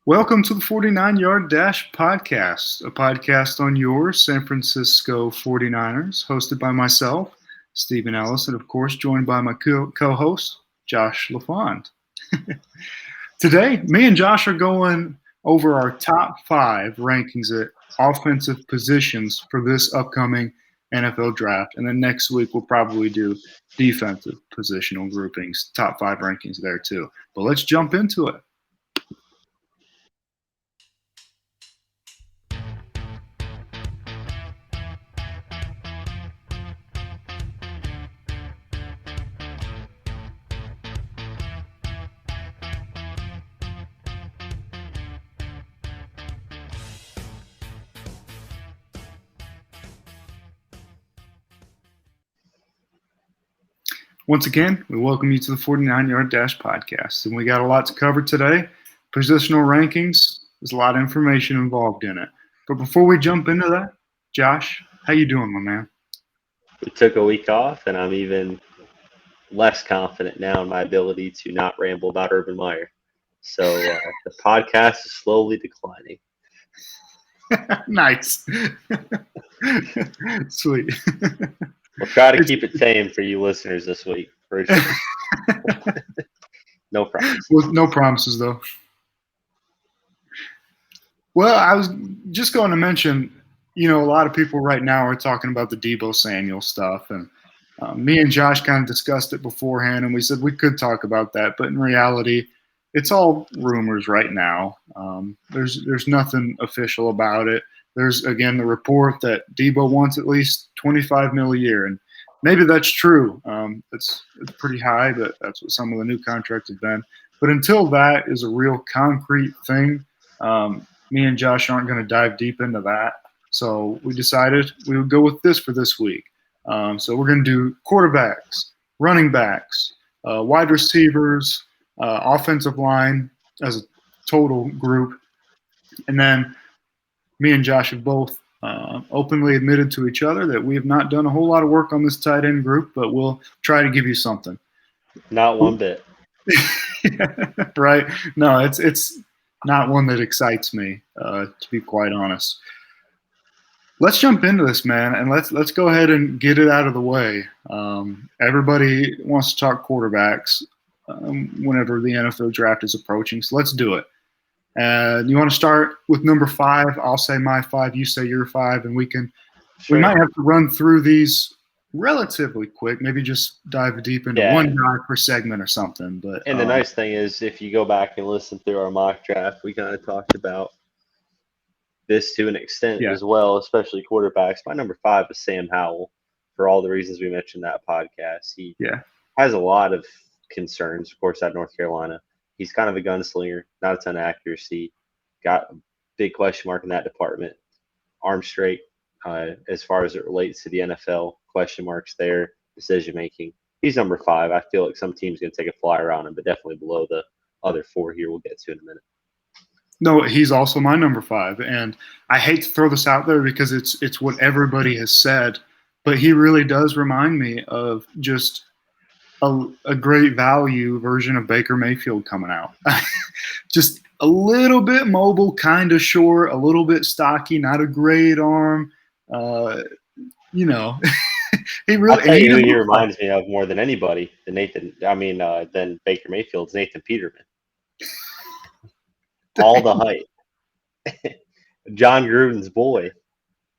Welcome to the 49-Yard Dash Podcast, a podcast on your San Francisco 49ers, hosted by myself, Stephen Ellis, and of course, joined by my co-host, Josh LaFond. Today, me and Josh are going over our top 5 rankings at offensive positions for this upcoming NFL draft. And then next week, we'll probably do defensive positional groupings, top 5 rankings there too. But let's jump into it. Once again, we welcome you to the 49-Yard Dash Podcast. And we got a lot to cover today. Positional rankings, there's a lot of information involved in it. But before we jump into that, Josh, how you doing, my man? We took a week off, and I'm even less confident now in my ability to not ramble about Urban Meyer. So the podcast is slowly declining. Nice. Sweet. We'll try to keep it tame for you listeners this week. For sure. No promises. Well, no promises, though. Well, I was just going to mention, a lot of people right now are talking about the Deebo Samuel stuff. And me and Josh kind of discussed it beforehand, and we said we could talk about that. But in reality, it's all rumors right now. There's nothing official about it. There's, again, the report that Deebo wants at least $25 million a year, and maybe that's true. It's pretty high, but that's what some of the new contracts have been. But until that is a real concrete thing, me and Josh aren't going to dive deep into that. So we decided we would go with this for this week. So we're going to do quarterbacks, running backs, wide receivers, offensive line as a total group, and then me and Josh have both openly admitted to each other that we have not done a whole lot of work on this tight end group, but we'll try to give you something. Not one bit. Right? No, it's not one that excites me, to be quite honest. Let's jump into this, man, and let's go ahead and get it out of the way. Everybody wants to talk quarterbacks whenever the NFL draft is approaching, so let's do it. And you want to start with number 5? I'll say my 5, you say your 5, and we might have to run through these relatively quick. Maybe just dive deep into one guy per segment or something. But the nice thing is, if you go back and listen through our mock draft, we kind of talked about this to an extent as well, especially quarterbacks. My number 5 is Sam Howell, for all the reasons we mentioned in that podcast. He has a lot of concerns, of course, at North Carolina. He's kind of a gunslinger, not a ton of accuracy. Got a big question mark in that department. Arm straight, as far as it relates to the NFL, question marks there. Decision making. He's number 5. I feel like some team's going to take a flyer on him, but definitely below the other 4 here we'll get to in a minute. No, he's also my number 5, and I hate to throw this out there because it's what everybody has said, but he really does remind me of just a great value version of Baker Mayfield coming out. Just a little bit mobile, kind of short, a little bit stocky, not a great arm. He really. I'll tell you who he reminds me of more than anybody. Than Baker Mayfield's Nathan Peterman. All the hype. John Gruden's boy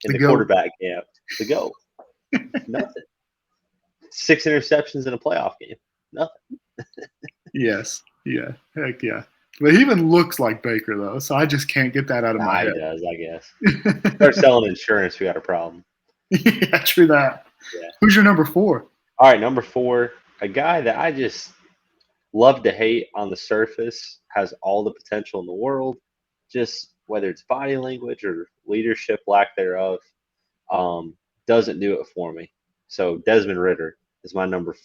in the quarterback camp. To go. Nothing. 6 interceptions in a playoff game. Nothing. Yes. Yeah. Heck yeah. But he even looks like Baker, though, so I just can't get that out of my head. He does, I guess. Start selling insurance, we got a problem. Yeah, true that. Yeah. Who's your number 4? All right, number 4, a guy that I just love to hate on the surface, has all the potential in the world, just whether it's body language or leadership, lack thereof, doesn't do it for me. So Desmond Ridder is my number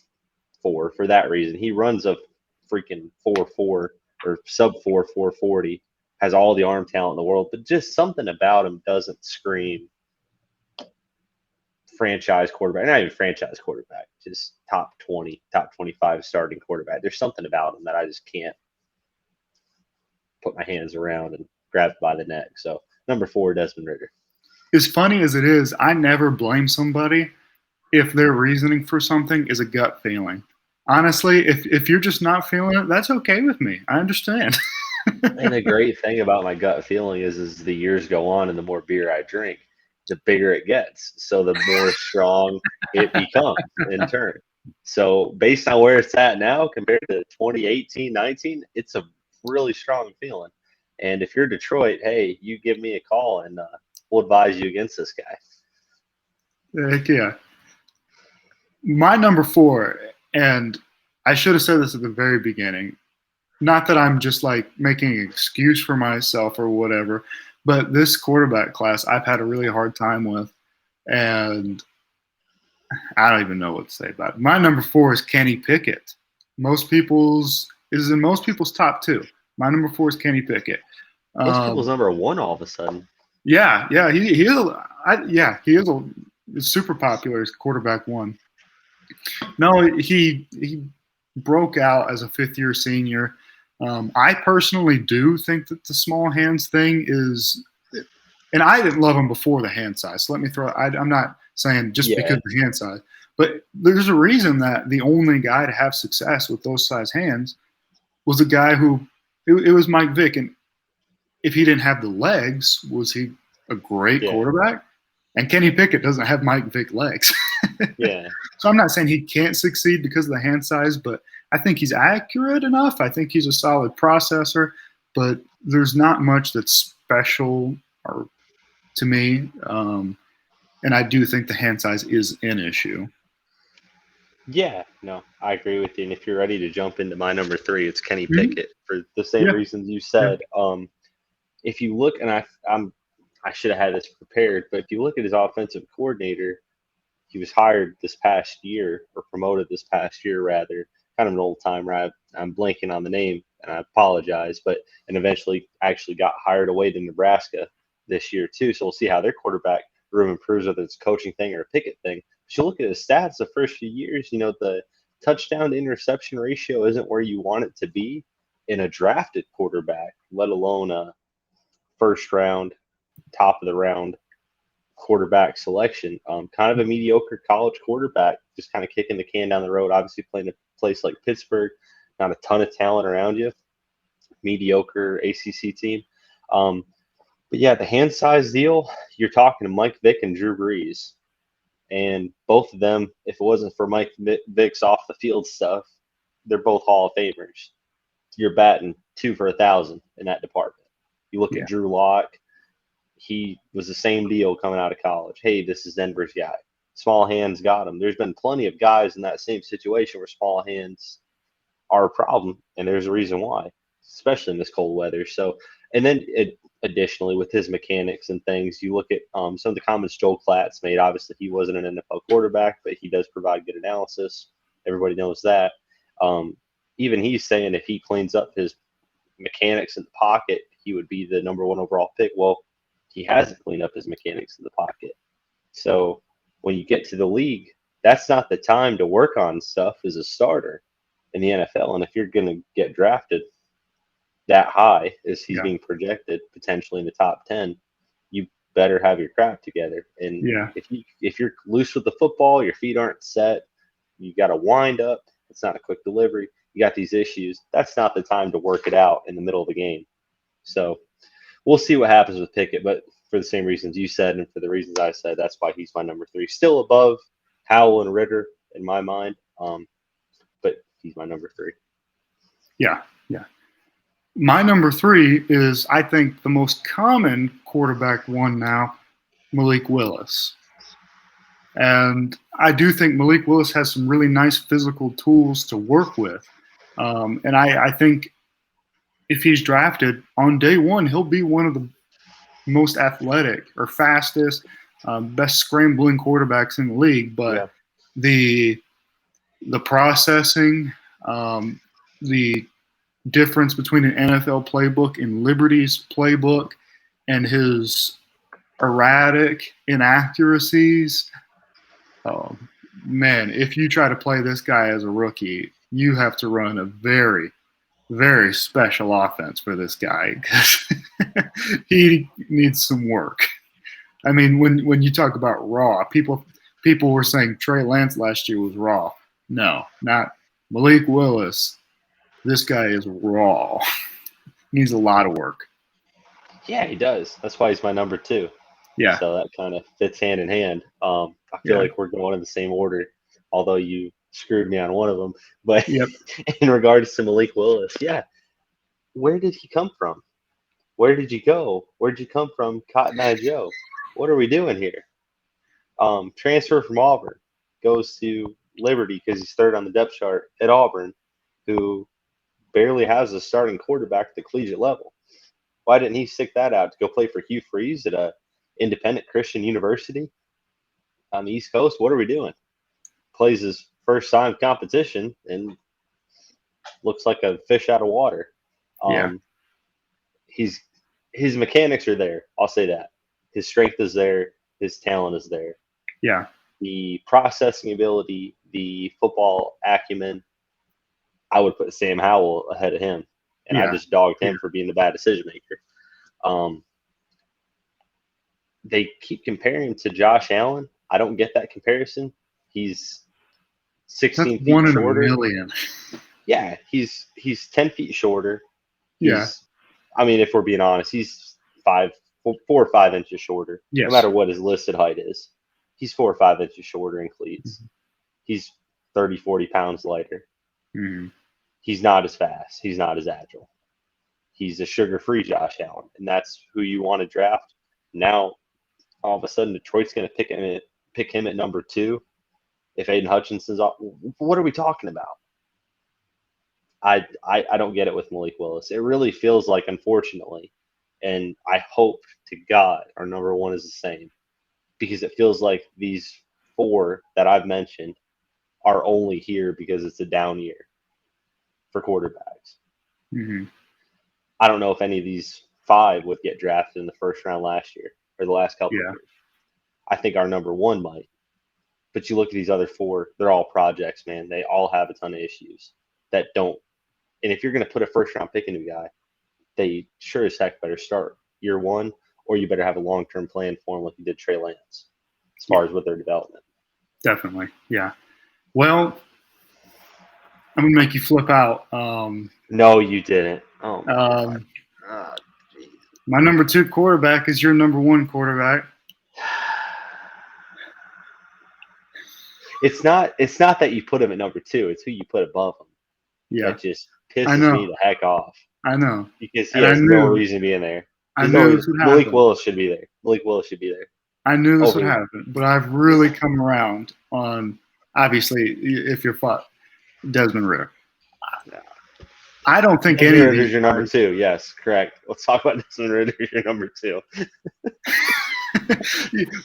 4 for that reason. He runs a freaking 4.4 or sub 4.40, has all the arm talent in the world, but just something about him doesn't scream franchise quarterback. Not even franchise quarterback, just top 20, top 25 starting quarterback. There's something about him that I just can't put my hands around and grab by the neck. So number 4, Desmond Ritter. As funny as it is, I never blame somebody if their reasoning for something is a gut feeling. Honestly, if you're just not feeling it, that's okay with me. I understand. And the great thing about my gut feeling is as the years go on and the more beer I drink, the bigger it gets. So the more strong it becomes in turn. So based on where it's at now compared to 2018, 19, it's a really strong feeling. And if you're Detroit, hey, you give me a call and we'll advise you against this guy. Heck yeah. My number 4, and I should have said this at the very beginning. Not that I'm just like making an excuse for myself or whatever, but this quarterback class I've had a really hard time with, and I don't even know what to say about it. My number 4 is Kenny Pickett. Most people's is in most people's top 2. My number 4 is Kenny Pickett. Most people's number 1 all of a sudden. Yeah, he is a super popular as quarterback 1. No, he broke out as a 5th-year senior. I personally do think that the small hands thing is, and I didn't love him before the hand size. So let me I'm not saying just because of the hand size, but there's a reason that the only guy to have success with those size hands was a guy who, it was Mike Vick. And if he didn't have the legs, was he a great quarterback? And Kenny Pickett doesn't have Mike Vick legs. Yeah. So I'm not saying he can't succeed because of the hand size, but I think he's accurate enough. I think he's a solid processor, but there's not much that's special or to me. And I do think the hand size is an issue. Yeah, no, I agree with you. And if you're ready to jump into my number 3, it's Kenny Pickett for the same reasons you said. If you look, and I should have had this prepared, but if you look at his offensive coordinator, he was hired this past year, or promoted this past year rather, kind of an old timer. I'm blanking on the name, and I apologize, and eventually actually got hired away to Nebraska this year too. So we'll see how their quarterback room improves, whether it's a coaching thing or a Pickett thing. But you look at his stats the first few years, the touchdown to interception ratio isn't where you want it to be in a drafted quarterback, let alone a first round, top of the round quarterback selection. Kind of a mediocre college quarterback, just kind of kicking the can down the road. Obviously, playing a place like Pittsburgh, not a ton of talent around you. Mediocre ACC team. But yeah, the hand size deal, you're talking to Mike Vick and Drew Brees. And both of them, if it wasn't for Mike Vick's off the field stuff, they're both Hall of Famers. You're batting 2 for 1,000 in that department. You look at Drew Lock, he was the same deal coming out of college. Hey, this is Denver's guy. Small hands got him. There's been plenty of guys in that same situation where small hands are a problem, and there's a reason why, especially in this cold weather. So, and then additionally, with his mechanics and things, you look at some of the comments Joel Klatt's made. Obviously, he wasn't an NFL quarterback, but he does provide good analysis. Everybody knows that. Even he's saying if he cleans up his mechanics in the pocket, he would be the number 1 overall pick. Well, he hasn't cleaned up his mechanics in the pocket. So when you get to the league, that's not the time to work on stuff as a starter in the NFL. And if you're going to get drafted that high as he's being projected, potentially in the top 10, you better have your crap together. And if you're loose with the football, your feet aren't set, you got to wind up, it's not a quick delivery, you got these issues, that's not the time to work it out in the middle of the game. So we'll see what happens with Pickett, but for the same reasons you said and for the reasons I said, that's why he's my number 3. Still above Howell and Ritter in my mind, but he's my number 3. Yeah. My number 3 is, I think, the most common quarterback 1 now, Malik Willis. And I do think Malik Willis has some really nice physical tools to work with. And I think if he's drafted on day 1, he'll be one of the most athletic or fastest, best scrambling quarterbacks in the league. But the processing, the difference between an NFL playbook and Liberty's playbook, and his erratic inaccuracies. Man, if you try to play this guy as a rookie, you have to run a very, very special offense for this guy because he needs some work. I mean, when you talk about raw, people were saying Trey Lance last year was raw. No, not Malik Willis. This guy is raw. Needs a lot of work. Yeah, he does. That's why he's my number 2. Yeah, So that kind of fits hand in hand. I feel yeah, like we're going in the same order, although you screwed me on one of them. But yep, in regards to Malik Willis, yeah, where did he come from? Where did you go? Where did you come from, Cotton Eye Joe? What are we doing here? Transfer from Auburn, goes to Liberty because he's third on the depth chart at Auburn, who barely has a starting quarterback at the collegiate level. Why didn't he stick that out to go play for Hugh Freeze at a independent Christian university on the East Coast? What are we doing? Plays his first time competition and looks like a fish out of water. yeah, He's his mechanics are there. I'll say that. His strength is there. His talent is there. yeah, The processing ability, the football acumen, I would put Sam Howell ahead of him. And I yeah, just dogged yeah. him for being the bad decision maker. They keep comparing him to Josh Allen. I don't get that comparison. He's That's 16 feet one in a shorter. million. Yeah, he's 10 feet shorter. Yeah. I mean, if we're being honest, he's 4 or 5 inches shorter. No Yes. matter what his listed height is, he's 4 or 5 inches shorter in cleats. He's 30, 40 pounds lighter. Mm-hmm. He's not as fast. He's not as agile. He's a sugar-free Josh Allen, and that's who you want to draft. Now, all of a sudden, Detroit's going to pick him at number 2. If Aiden Hutchinson's off, what are we talking about? I don't get it with Malik Willis. It really feels like, unfortunately, and I hope to God our number 1 is the same, because it feels like these 4 that I've mentioned are only here because it's a down year for quarterbacks. Mm-hmm. I don't know if any of these 5 would get drafted in the first round last year or the last couple of Yeah. years. I think our number 1 might. But you look at these other 4, they're all projects, man. They all have a ton of issues that don't. And if you're going to put a first round pick into a guy, they sure as heck better start year 1, or you better have a long term plan for him like you did Trey Lance as far as with their development. Definitely. Yeah. Well, I'm going to make you flip out. No, you didn't. Oh, my God. Oh, my number 2 quarterback is your number 1 quarterback. It's not that you put him at number 2. It's who you put above him. Yeah. That just pisses me the heck off. I know. Because he has no reason to be in there. I knew this would happen. Malik Willis should be there. Malik Willis should be there. I knew this would happen, but I've really come around on, obviously, if you're Desmond Ridder. No. I don't think Desmond any of Ridder's your number 2. Yes, correct. Let's talk about Desmond Ridder. Your number 2.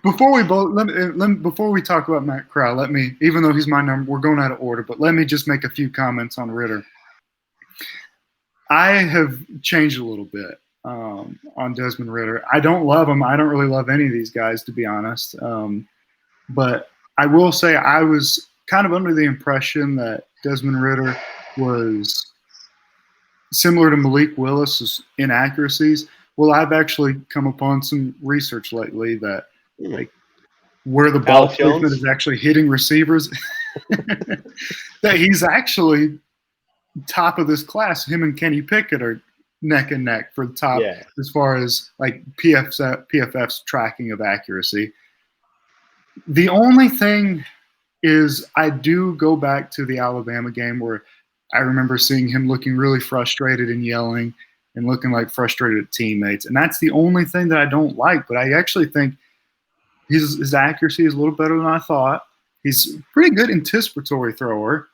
Before we talk about Matt Corral, let me, even though he's my number, we're going out of order, but let me just make a few comments on Ridder. I have changed a little bit on Desmond Ridder. I don't love him. I don't really love any of these guys, to be honest. But I will say I was kind of under the impression that Desmond Ridder was similar to Malik Willis's inaccuracies. Well, I've actually come upon some research lately that like where the ball placement is actually hitting receivers, that he's actually top of this class. Him and Kenny Pickett are neck and neck for the top as far as like PFF's tracking of accuracy. The only thing is I do go back to the Alabama game where I remember seeing him looking really frustrated and yelling and looking like frustrated teammates. And that's the only thing that I don't like. But I actually think his accuracy is a little better than I thought. He's a pretty good anticipatory thrower.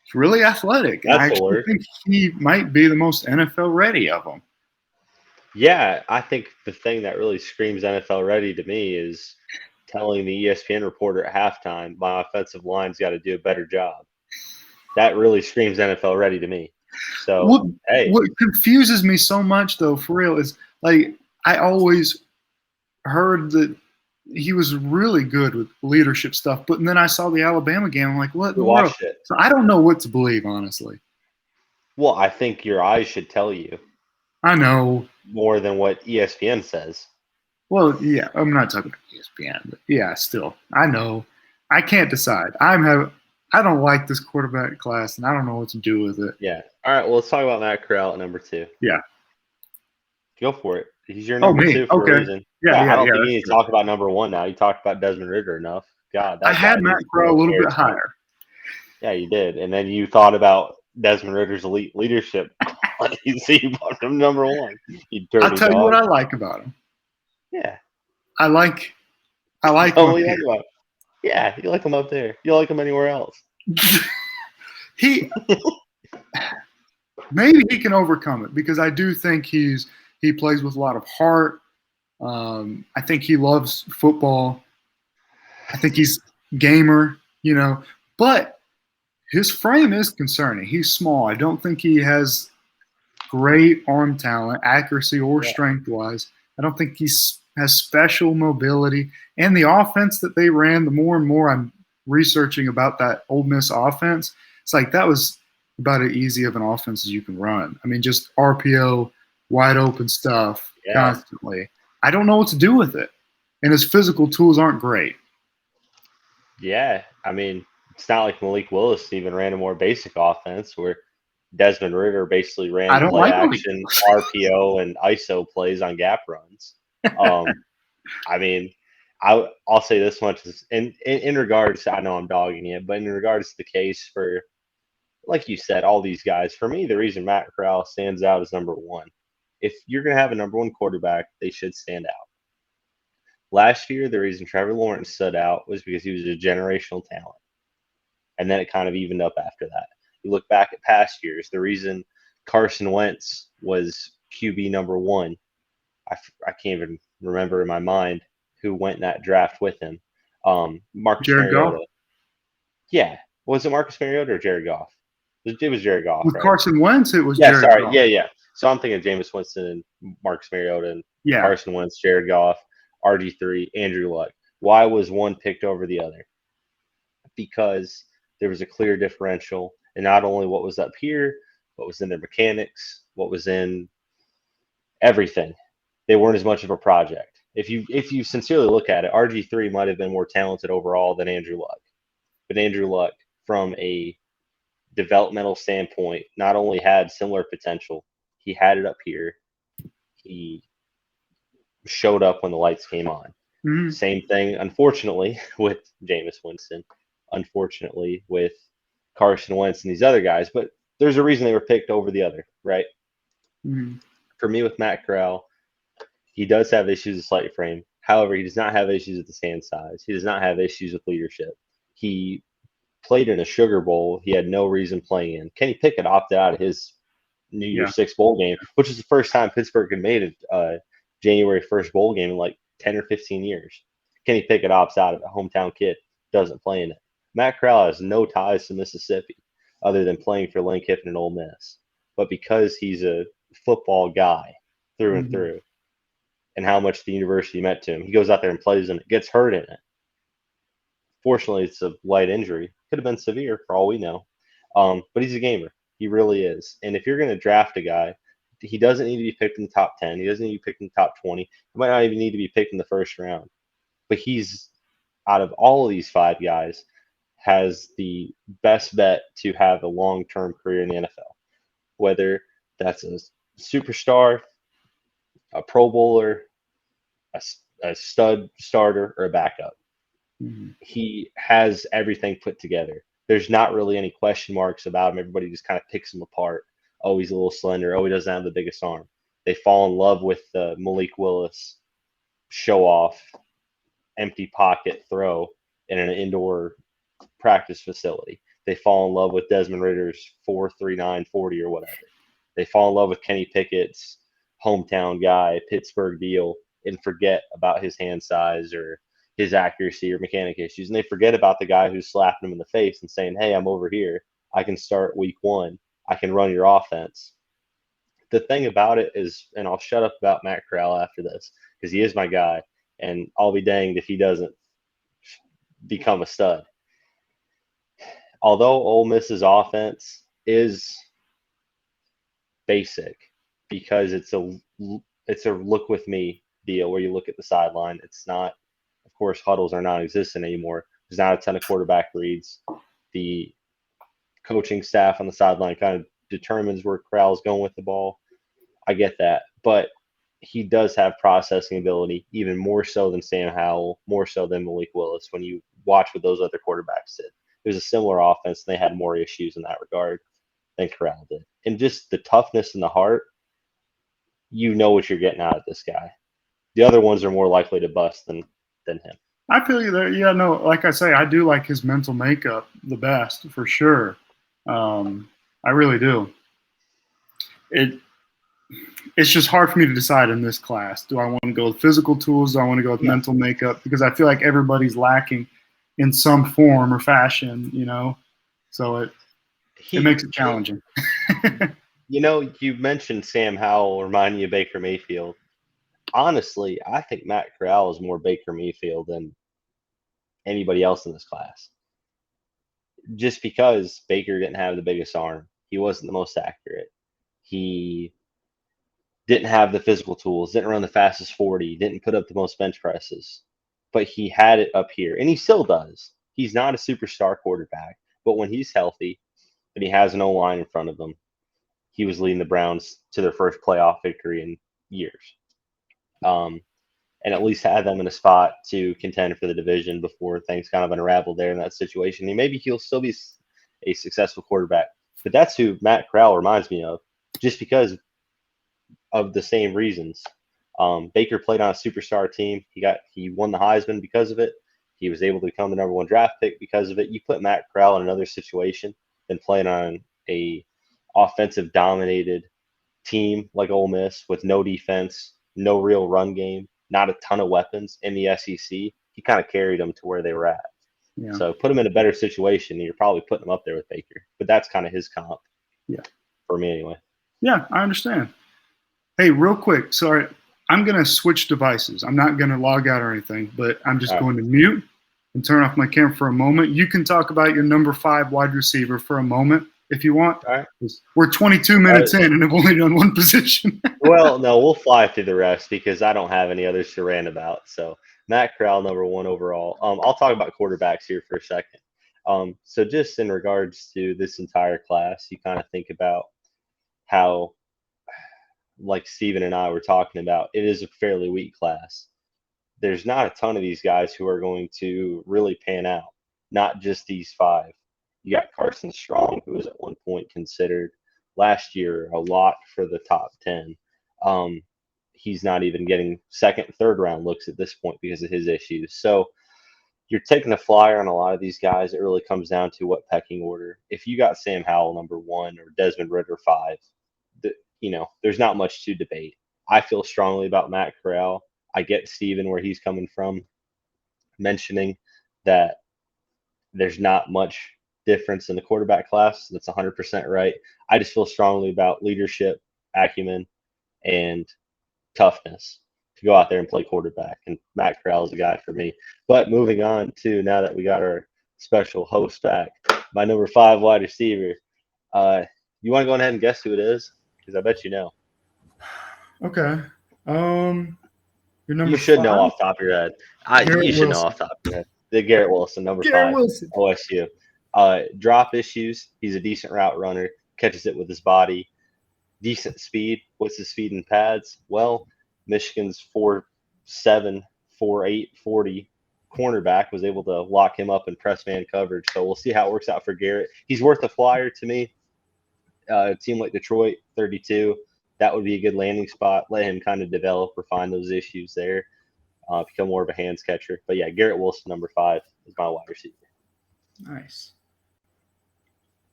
He's really athletic. I actually think he might be the most NFL ready of them. Yeah, I think the thing that really screams NFL ready to me is telling the ESPN reporter at halftime, my offensive line's got to do a better job. That really screams NFL ready to me. So, what confuses me so much, though, for real, is like I always heard that he was really good with leadership stuff, but then I saw the Alabama game. I'm like, what in the world? So I don't know what to believe, honestly. Well, I think your eyes should tell you I know. more than what ESPN says. Well, yeah, I'm not talking about ESPN, but yeah, still, I know. I can't decide. I don't like this quarterback class, and I don't know what to do with it. Yeah. All right. Well, let's talk about Matt Corral at number 2. Yeah. Go for it. He's your Oh, number me. 2 for a Okay. reason. Yeah, Yeah. I yeah, don't yeah. think you That's need to true. talk about number 1 now. You talked about Desmond Ritter enough. God, I that guy had Matt needs too Corral a much little bit airtime. higher. Yeah, you did. And then you thought about Desmond Ritter's elite leadership qualities. So you put him number 1. You I'll dirty tell you what dog. I like about him. Yeah. I like I like him Tell up me what you like here. about him. Yeah, you like him up there. You don't like him anywhere else. he maybe he can overcome it because I do think he plays with a lot of heart. I think he loves football. I think he's gamer, but his frame is concerning. He's small. I don't think he has great arm talent, accuracy, or Yeah. strength wise. I don't think he has special mobility. And the offense that they ran, the more and more I'm researching about that Ole Miss offense, it's like that was about as easy of an offense as you can run. I mean, just RPO, wide open stuff Yeah. constantly. I don't know what to do with it. And his physical tools aren't great. Yeah. I mean, it's not like Malik Willis even ran a more basic offense where Desmond Ritter basically I ran don't play like Malik. action, RPO, and ISO plays on gap runs. Um, I mean, I'll say this much is in regards, I know I'm dogging it, but in regards to the case for, like you said, all these guys, for me, the reason Matt Corral stands out is number 1. If you're going to have a number 1 quarterback, they should stand out. Last year, the reason Trevor Lawrence stood out was because he was a generational talent. And then it kind of evened up after that. You look back at past years, the reason Carson Wentz was QB number 1, I can't even remember in my mind who went in that draft with him. Marcus Jared Goff. Mariota. Yeah. Was it Marcus Mariota or Jared Goff? It was Jared Goff, With right? Carson Wentz, it was Yeah, Jared sorry. Goff. Yeah, yeah. So I'm thinking Jameis Winston and Marcus Mariota and Yeah. Carson Wentz, Jared Goff, RG3, Andrew Luck. Why was one picked over the other? Because there was a clear differential in not only what was up here, what was in their mechanics, what was in everything. They weren't as much of a project. If you sincerely look at it, RG3 might have been more talented overall than Andrew Luck. But Andrew Luck, from a developmental standpoint, not only had similar potential, he had it up here. He showed up when the lights came on. Mm-hmm. Same thing, unfortunately, with Jameis Winston. Unfortunately, with Carson Wentz and these other guys. But there's a reason they were picked over the other, right? Mm-hmm. For me, with Matt Corral, he does have issues with slight frame. However, he does not have issues with the stand size. He does not have issues with leadership. He played in a Sugar Bowl he had no reason playing in. Kenny Pickett opted out of his New Year's Six bowl game, which is the first time Pittsburgh had made a January 1st bowl game in like 10 or 15 years. Kenny Pickett opts out of it. Hometown kid doesn't play in it. Matt Corral has no ties to Mississippi other than playing for Lane Kiffin and Ole Miss. But because he's a football guy through and Mm-hmm. through, and how much the university meant to him, he goes out there and plays in it, gets hurt in it. Fortunately, it's a light injury. Could have been severe for all we know. But he's a gamer. He really is. And if you're going to draft a guy, he doesn't need to be picked in the top 10. He doesn't need to be picked in the top 20. He might not even need to be picked in the first round. But he's, out of all of these 5 guys, has the best bet to have a long-term career in the NFL. Whether that's a superstar, a Pro Bowler, a stud starter, or a backup. Mm-hmm. He has everything put together. There's not really any question marks about him. Everybody just kind of picks him apart. Oh, he's a little slender. Oh, he doesn't have the biggest arm. They fall in love with the Malik Willis show off, empty pocket throw in an indoor practice facility. They fall in love with Desmond Ritter's 4.39 40 or whatever. They fall in love with Kenny Pickett's hometown guy, Pittsburgh deal, and forget about his hand size or his accuracy or mechanic issues. And they forget about the guy who's slapping him in the face and saying, hey, I'm over here. I can start week 1. I can run your offense. The thing about it is, and I'll shut up about Matt Corral after this because he is my guy, and I'll be danged if he doesn't become a stud. Although Ole Miss's offense is basic because it's a look with me deal where you look at the sideline. It's not, of course, huddles are non-existent anymore. There's not a ton of quarterback reads. The coaching staff on the sideline kind of determines where Corral's going with the ball. I get that, but he does have processing ability, even more so than Sam Howell, more so than Malik Willis. When you watch what those other quarterbacks did, it was a similar offense, and they had more issues in that regard than Corral did. And just the toughness and the heart, you know what you're getting out of this guy. The other ones are more likely to bust than him. I feel you there. Yeah, no, like I say, I do like his mental makeup the best for sure. I really do. It's just hard for me to decide in this class. Do I want to go with physical tools? Do I want to go with mental makeup? Because I feel like everybody's lacking in some form or fashion, So it makes it challenging. You mentioned Sam Howell reminding you of Baker Mayfield. Honestly, I think Matt Corral is more Baker Mayfield than anybody else in this class. Just because Baker didn't have the biggest arm, he wasn't the most accurate. He didn't have the physical tools, didn't run the fastest 40, didn't put up the most bench presses, but he had it up here, and he still does. He's not a superstar quarterback, but when he's healthy and he has an O-line in front of him, he was leading the Browns to their first playoff victory in years. And at least had them in a spot to contend for the division before things kind of unraveled there in that situation. And maybe he'll still be a successful quarterback, but that's who Matt Corral reminds me of, just because of the same reasons. Baker played on a superstar team. He won the Heisman because of it. He was able to become the #1 draft pick because of it. You put Matt Corral in another situation than playing on a offensive dominated team like Ole Miss with no defense, no real run game, not a ton of weapons in the SEC. He kind of carried them to where they were at. Yeah. So put him in a better situation, and you're probably putting him up there with Baker. But that's kind of his comp. Yeah. For me anyway. Yeah, I understand. Hey, real quick, sorry. I'm going to switch devices. I'm not going to log out or anything, but I'm just going to mute and turn off my camera for a moment. You can talk about your number 5 wide receiver for a moment if you want. All right. We're 22 minutes in and have only done one position. Well, no, we'll fly through the rest because I don't have any others to rant about. So Matt Corral, #1 overall. I'll talk about quarterbacks here for a second. So just in regards to this entire class, you kind of think about how, like Steven and I were talking about, it is a fairly weak class. There's not a ton of these guys who are going to really pan out, not just these 5. You got Carson Strong, who was at one point considered last year a lot for the top 10. He's not even getting second, third round looks at this point because of his issues. So you're taking a flyer on a lot of these guys. It really comes down to what pecking order. If you got Sam Howell #1 or Desmond Ridder 5, there's not much to debate. I feel strongly about Matt Corral. I get Steven where he's coming from, mentioning that there's not much difference in the quarterback class. That's 100% right. I just feel strongly about leadership, acumen, and toughness to go out there and play quarterback. And Matt Corral is a guy for me. But moving on to, now that we got our special host back, my number 5 wide receiver. You want to go ahead and guess who it is? Because I bet you know. Okay. Your number you should 5? know off the top of your head. You should know off the top of your head. The Garrett Wilson, number 5, Wilson. OSU. Drop issues. He's a decent route runner. Catches it with his body. Decent speed. What's his speed in pads? Well, Michigan's 4.7, 4.8, 40 cornerback was able to lock him up in press man coverage. So we'll see how it works out for Garrett. He's worth a flyer to me. A team like Detroit, 32, that would be a good landing spot. Let him kind of develop, refine those issues there, become more of a hands catcher. But yeah, Garrett Wilson, number 5, is my wide receiver. Nice.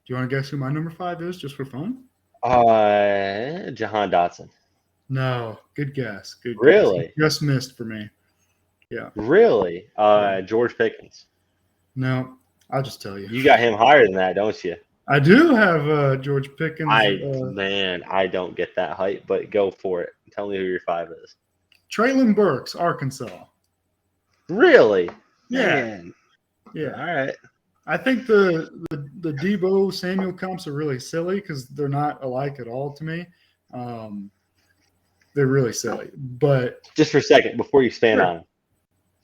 Do you want to guess who my number 5 is, just for fun? Jahan Dotson. No, good guess. Good guess. Really? Just missed for me. Yeah. Really? George Pickens. No, I'll just tell you. You got him higher than that, don't you? I do have George Pickens. I don't get that hype, but go for it. Tell me who your 5 is. Treylon Burks, Arkansas. Really? Yeah. Man. Yeah. All right. I think the Debo Samuel comps are really silly because they're not alike at all to me. They're really silly. But just for a second before you expand on,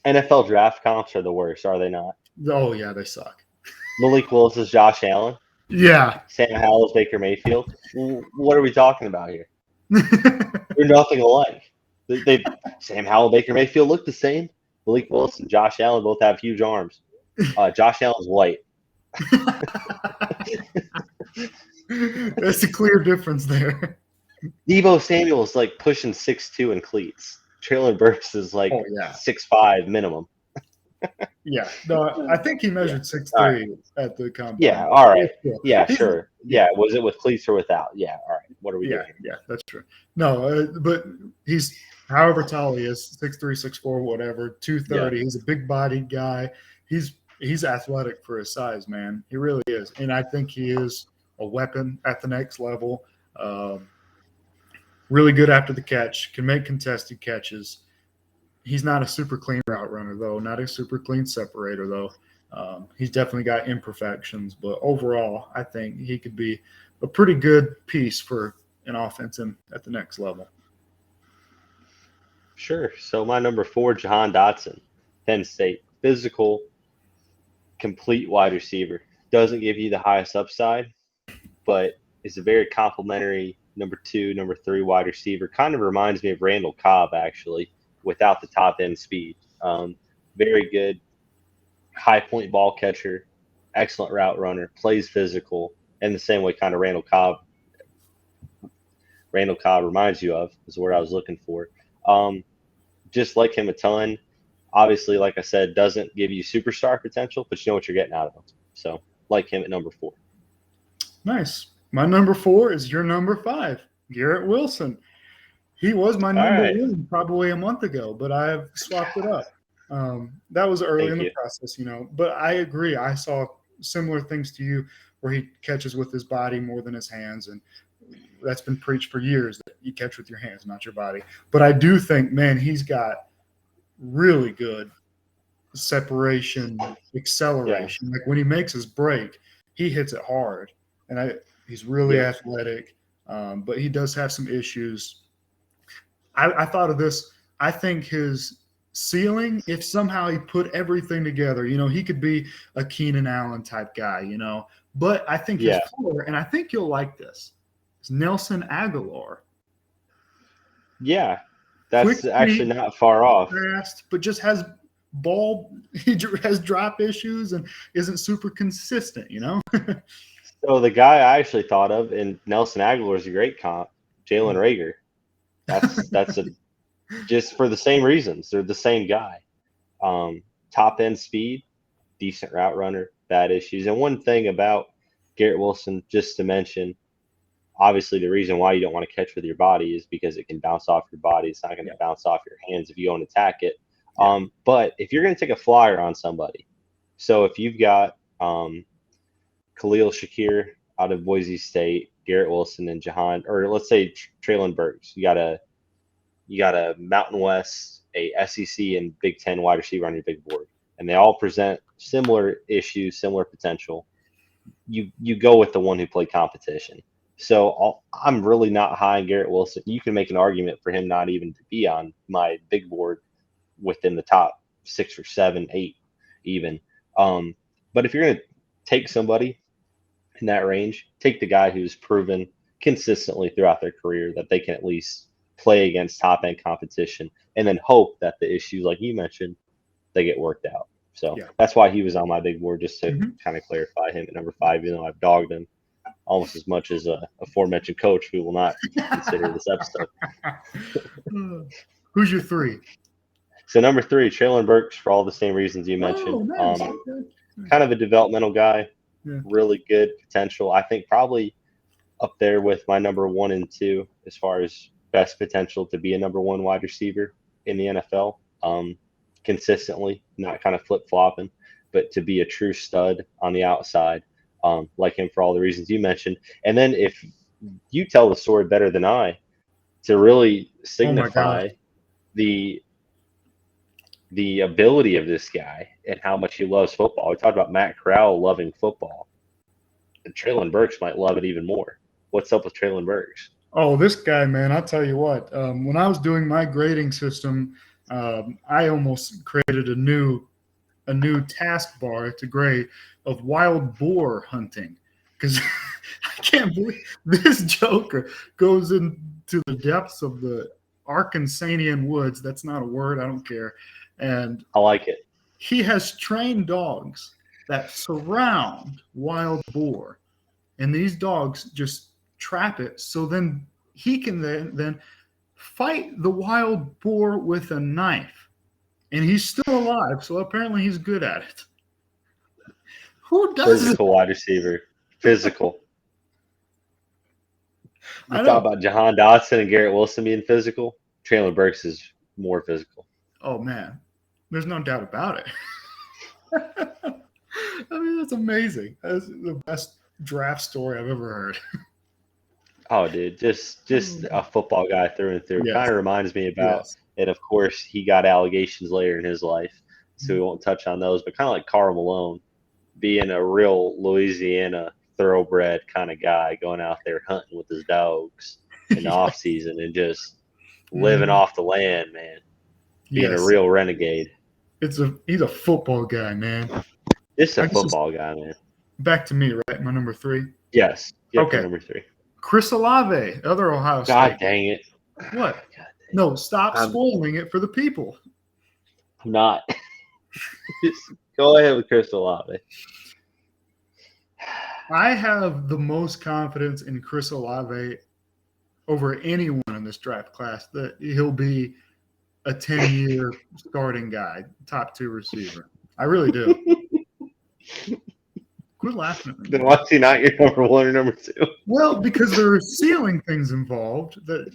NFL draft comps are the worst, are they not? Oh yeah, they suck. Malik Willis is Josh Allen. Yeah. Sam Howell is Baker Mayfield. What are we talking about here? They're nothing alike. Sam Howell, Baker Mayfield look the same. Malik Willis and Josh Allen both have huge arms. Josh Allen's white. That's a clear difference there. Deebo Samuel is like pushing 6'2" in cleats. Traylon Burks is like 6'5" minimum. Yeah, no, I think he measured 6'3" right. at the combine. Yeah, all right. Yeah, sure. Yeah, was it with cleats or without? Yeah, all right. What are we doing? Yeah, that's true. No, but he's however tall he is, 6'3", 6'4", whatever, 230. Yeah. He's a big-bodied guy. He's athletic for his size, man. He really is, and I think he is a weapon at the next level. Really good after the catch, can make contested catches. He's not a super clean route runner, though, not a super clean separator, though. He's definitely got imperfections, but overall, I think he could be a pretty good piece for an offense at the next level. Sure. So my number 4, Jahan Dotson, Penn State. Physical, complete wide receiver. Doesn't give you the highest upside, but is a very complimentary number 2, number 3 wide receiver. Kind of reminds me of Randall Cobb, actually, without the top end speed. Very good high point ball catcher, excellent route runner, plays physical, and the same way kind of Randall Cobb reminds you of is what I was looking for. Just like him a ton. Obviously, like I said, doesn't give you superstar potential, but you know what you're getting out of him. So like him at number 4. Nice. My number 4 is your number 5, Garrett Wilson. He was my number 1 probably a month ago, but I've swapped it up. That was early in the process, But I agree. I saw similar things to you where he catches with his body more than his hands, and that's been preached for years that you catch with your hands, not your body. But I do think, man, he's got really good separation, acceleration. Like when he makes his break, he hits it hard, and he's really athletic, but he does have some issues. I thought of this. I think his ceiling, if somehow he put everything together, he could be a Keenan Allen type guy, But I think his floor, and I think you'll like this, is Nelson Aguilar. Yeah, that's actually not far off. Fast, but just has he has drop issues and isn't super consistent, So the guy I actually thought of, and Nelson Aguilar is a great comp, Jalen Reagor. That's just for the same reasons. They're the same guy. Top end speed, decent route runner, bad issues. And one thing about Garrett Wilson, just to mention, obviously the reason why you don't want to catch with your body is because it can bounce off your body. It's not going to bounce off your hands if you go and attack it. But if you're going to take a flyer on somebody, so if you've got Khalil Shakir out of Boise State, Garrett Wilson and Jahan, or let's say Traylon Burks, you got a Mountain West, a SEC, and Big Ten wide receiver on your big board, and they all present similar issues, similar potential. You go with the one who played competition. So I'm really not high on Garrett Wilson. You can make an argument for him not even to be on my big board within the top 6 or 7, 8 even. But if you're going to take somebody in that range, take the guy who's proven consistently throughout their career that they can at least play against top-end competition, and then hope that the issues, like you mentioned, they get worked out. So that's why he was on my big board, just to kind of clarify him at number 5, even though I've dogged him almost as much as a aforementioned coach who will not consider this episode. Who's your 3? So number 3, Traylon Burks, for all the same reasons you mentioned. Nice. Kind of a developmental guy, really good potential. I think probably up there with my number 1 and 2 as far as best potential to be a number 1 wide receiver in the NFL. Consistently, not kind of flip-flopping, but to be a true stud on the outside, like him for all the reasons you mentioned. And then if you tell the story better than I, to really signify the ability of this guy and how much he loves football. We talked about Matt Corral loving football. And Traylon Burks might love it even more. What's up with Traylon Burks? Oh, this guy, man! I'll tell you what. When I was doing my grading system, I almost created a new taskbar to grade of wild boar hunting because I can't believe this Joker goes into the depths of the Arkansanian woods. That's not a word. I don't care. And I like it. he has trained dogs that surround wild boar, and these dogs just trap it. So then he can then fight the wild boar with a knife, and he's still alive. So apparently he's good at it. Who does it? Physical wide receiver. Physical. You I thought know. about Jahan Dotson and Garrett Wilson being physical. Traylon Burks is more physical. Oh man, there's no doubt about it. I mean, that's amazing. That's the best draft story I've ever heard. Oh, dude, just a football guy through and through. Yes, Kind of reminds me about, yes. and of course, he got allegations later in his life, so we won't touch on those. But kind of like Karl Malone, being a real Louisiana thoroughbred kind of guy, going out there hunting with his dogs in the off season and just living Mhm. off the land, man. Being a Yes, real renegade. he's a football guy, man. Just a I guess it's football guy, man. back to me, right? My number three. Yes. Yep, your Okay, number three. Chris Olave, other Ohio God State. dang it. What? God No, stop dang. spoiling it for the people. I'm not. Just go ahead with Crystal Olave. I have the most confidence in Chris Olave over anyone in this draft class that he'll be a 10-year starting guy, top two receiver. I really do. Quit laughing at me, Then man. why is he not your number one or number two? Well, because there are ceiling things involved that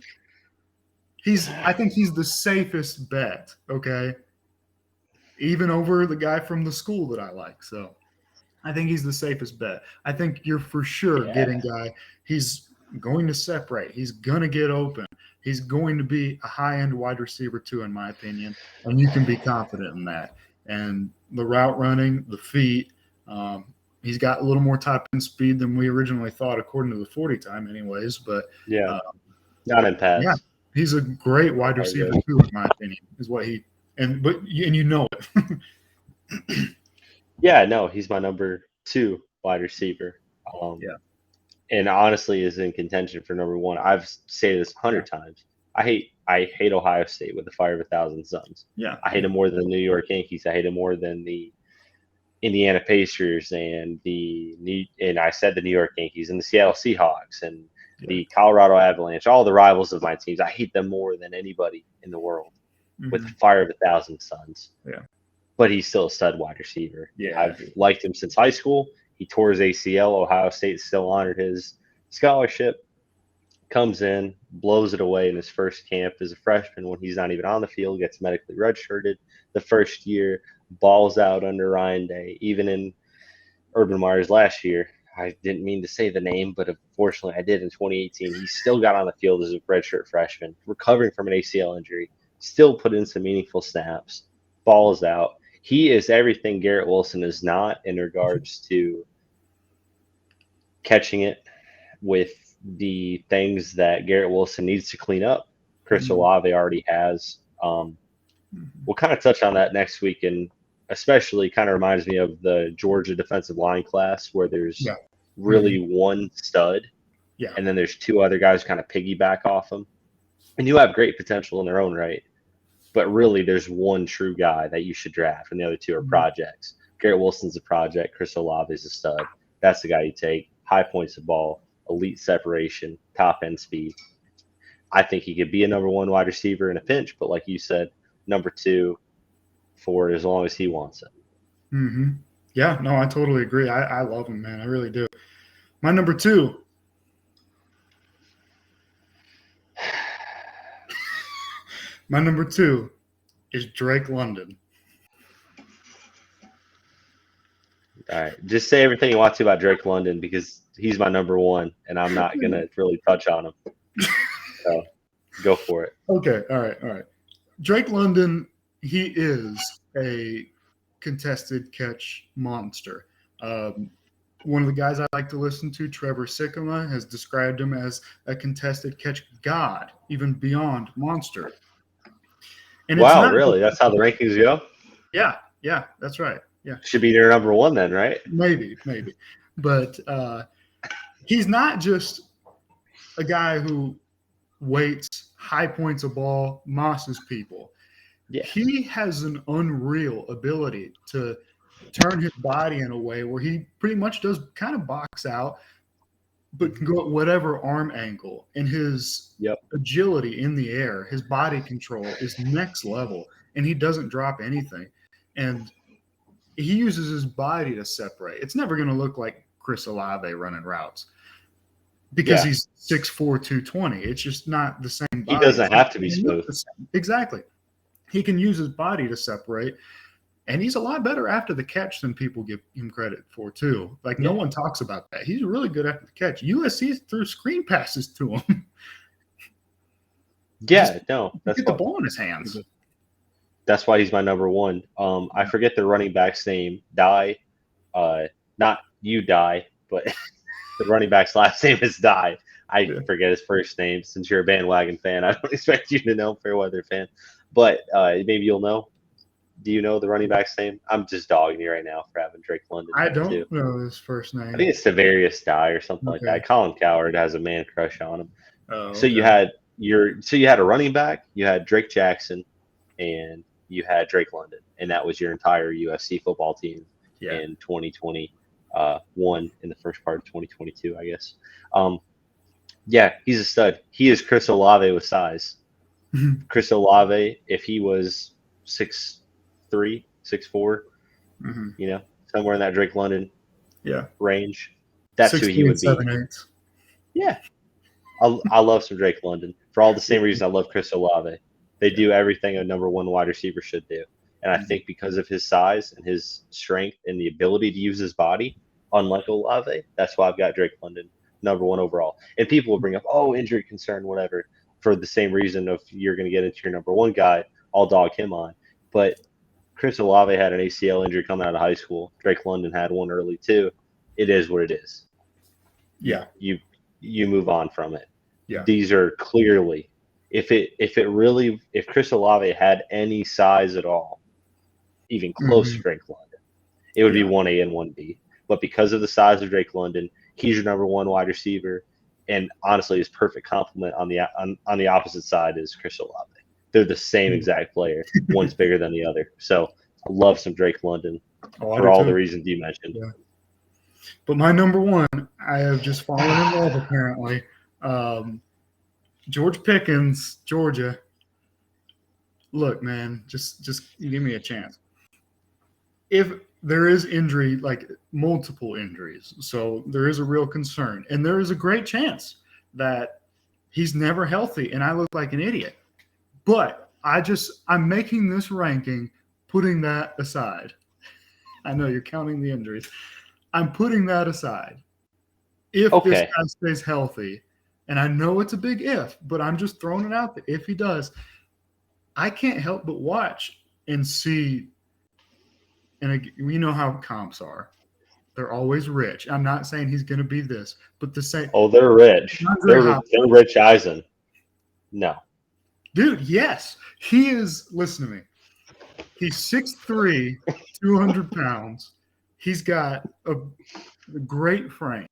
I think he's the safest bet, okay? Even over the guy from the school that I like. So I think he's the safest bet. I think you're for sure Yeah. getting guy. He's going to separate. He's going to get open. He's going to be a high end wide receiver too, in my opinion, and you can be confident in that. And the route running, the feet, he's got a little more top end speed than we originally thought, according to the 40 time, anyways. But Yeah. uh, Not in yeah, pads. he's a great wide Hard receiver road. too, in my opinion. Is what he and you know it. Yeah, no, he's my number two wide receiver. Um, Yeah, and honestly is in contention for number one. I've said this a yeah, hundred times. I hate Ohio State with the fire of a thousand suns. yeah, I hate them more than the New York Yankees. I hate them more than the Indiana Pacers and I said the New York Yankees and the Seattle Seahawks and yeah. the Colorado Avalanche, all the rivals of my teams. I hate them more than anybody in the world with the Hmm. fire of a thousand suns. Yeah. But he's still a stud wide receiver. Yeah. I've liked him since high school. He tore his ACL. Ohio State still honored his scholarship. Comes in, blows it away in his first camp as a freshman when he's not even on the field, gets medically redshirted the first year, balls out under Ryan Day, even in Urban Meyer's last year. I didn't mean to say the name, but unfortunately I did in 2018. He still got on the field as a redshirt freshman, recovering from an ACL injury, still put in some meaningful snaps, balls out. He is everything Garrett Wilson is not in regards to catching it with the things that Garrett Wilson needs to clean up. Chris Mhm. Olave already has. Mhm. We'll kind of touch on that next week, and especially kind of reminds me of the Georgia defensive line class where there's Yeah. really Mhm. one stud, Yeah. and then there's two other guys kind of piggyback off him, and you have great potential in their own right. But really, there's one true guy that you should draft, and the other two are Mhm. projects. Garrett Wilson's a project. Chris Olave is a stud. That's the guy you take. High points of ball, elite separation, top end speed. I think he could be a number one wide receiver in a pinch, but like you said, number two for as long as he wants it. Mhm. Yeah. No, I totally agree. I love him, man. I really do. My number two. My number two is Drake London. All right, just say everything you want to about Drake London because he's my number one, and I'm not gonna really touch on him. So go for it. Okay. All right. All right. Drake London. He is a contested catch monster. Um, One of the guys I like to listen to, Trevor Sikkema, has described him as a contested catch god, even beyond monster. And it's Wow, not. really? That's how the rankings go? Yeah, that's right. Yeah, Should be their number one then, right? maybe. But he's not just a guy who waits, high points a ball, mosses people. Yeah. He has an unreal ability to turn his body in a way where he pretty much does kind of box out, but can go at whatever arm angle. And his agility in the air, his body control is next level, and he doesn't drop anything. And he uses his body to separate. It's never going to look like Chris Olave running routes because he's 6'4", 220. It's just not the same body. He doesn't have to be smooth. Exactly. He can use his body to separate, and he's a lot better after the catch than people give him credit for, too. Like, no one talks about that. He's really good after the catch. USC threw screen passes to him. That's get the ball in his hands. That's why he's my number one. I forget the running back's name. Not you, but the running back's last name is Dye. I forget his first name. Since you're a bandwagon fan, I don't expect you to know, Fairweather fan. But maybe you'll know. Do you know the running back's name? I'm just dogging you right now for having Drake London. I don't know his first name. I think it's Tavarius Dye or something like that. Colin Cowherd has a man crush on him. So you had a running back, you had Drake Jackson, and you had Drake London, and that was your entire USC football team in 2021 in the first part of 2022, I guess. He's a stud. He is Chris Olave with size. Chris Olave, if he was 6'3", 6'4", somewhere in that Drake London range, that's 6 who he would be. 7/8. Yeah. I love some Drake London for all the same reasons I love Chris Olave. They do everything a number one wide receiver should do. And I think because of his size and his strength and the ability to use his body, unlike Olave, that's why I've got Drake London number one overall. And people will bring up, injury concern, whatever, for the same reason of you're going to get into your number one guy, I'll dog him on. But Chris Olave had an ACL injury coming out of high school. Drake London had one early too. It is what it is. Yeah. You move on from it. Yeah. These are clearly, if Chris Olave had any size at all, even close to Drake London, it would be 1A and 1B. But because of the size of Drake London, he's your number one wide receiver, and honestly, his perfect complement on the opposite side is Chris Olave. They're the same exact player. One's bigger than the other. So I love some Drake London for all the reasons you mentioned. Yeah. But my number one, I have just fallen in love apparently. George Pickens, Georgia. Look, man, just give me a chance. If there is injury, like multiple injuries, so there is a real concern, and there is a great chance that he's never healthy, and I look like an idiot. But I'm making this ranking, putting that aside. I know you're counting the injuries. I'm putting that aside. If this guy stays healthy, and I know it's a big if, but I'm just throwing it out there. If he does, I can't help but watch and see. And we know how comps are. They're always rich. I'm not saying he's going to be this, but the same. Oh, they're rich. They're Rich Eisen. No. Dude, yes. He is, listen to me. He's 6'3", 200 pounds. He's got a great frame.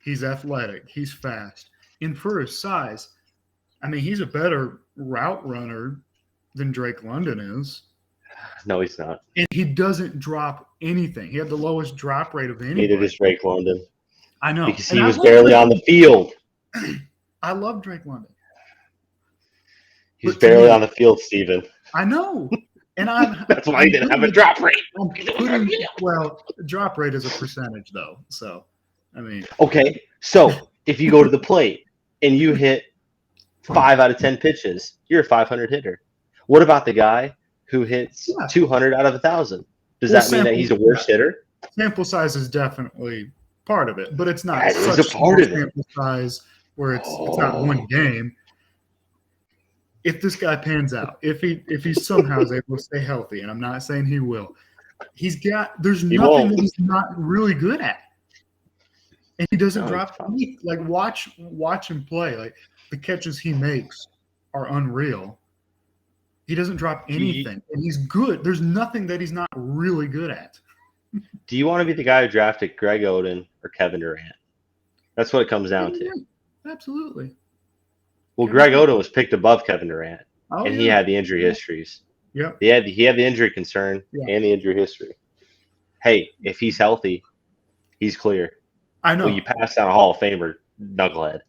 He's athletic. He's fast. And for his size, I mean, he's a better route runner than Drake London is. No, he's not. And he doesn't drop anything. He had the lowest drop rate of anybody. Neither does Drake London. I know. Because he was barely on the field. I love Drake London. He's barely on the field, Steven. I know. And that's why he didn't have a drop rate. Drop rate is a percentage, though. So, I mean. Okay. So, if you go to the plate and you hit 5 out of 10 pitches, you're a 500 hitter. What about the guy who hits 200 out of 1,000? Does that mean that he's a worse hitter? Sample size is definitely part of it, but it's not such a part of sample size where it's not one game. If this guy pans out, if he somehow is able to stay healthy, and I'm not saying he will, there's nothing that he's not really good at. And he doesn't No, he's drop fine. any. Like watch him play. Like the catches he makes are unreal. He doesn't drop Do you anything, and he's good. There's nothing that he's not really good at. do you want to be the guy who drafted Greg Oden or Kevin Durant? That's what it comes down to. Absolutely. Well, Kevin Greg Durant. Oden was picked above Kevin Durant, Oh and he yeah. had the injury histories. Yep. He had the injury concern Yeah. and the injury history. Hey, if he's healthy, he's clear. I know. Well, you pass down a Hall of Famer, knucklehead.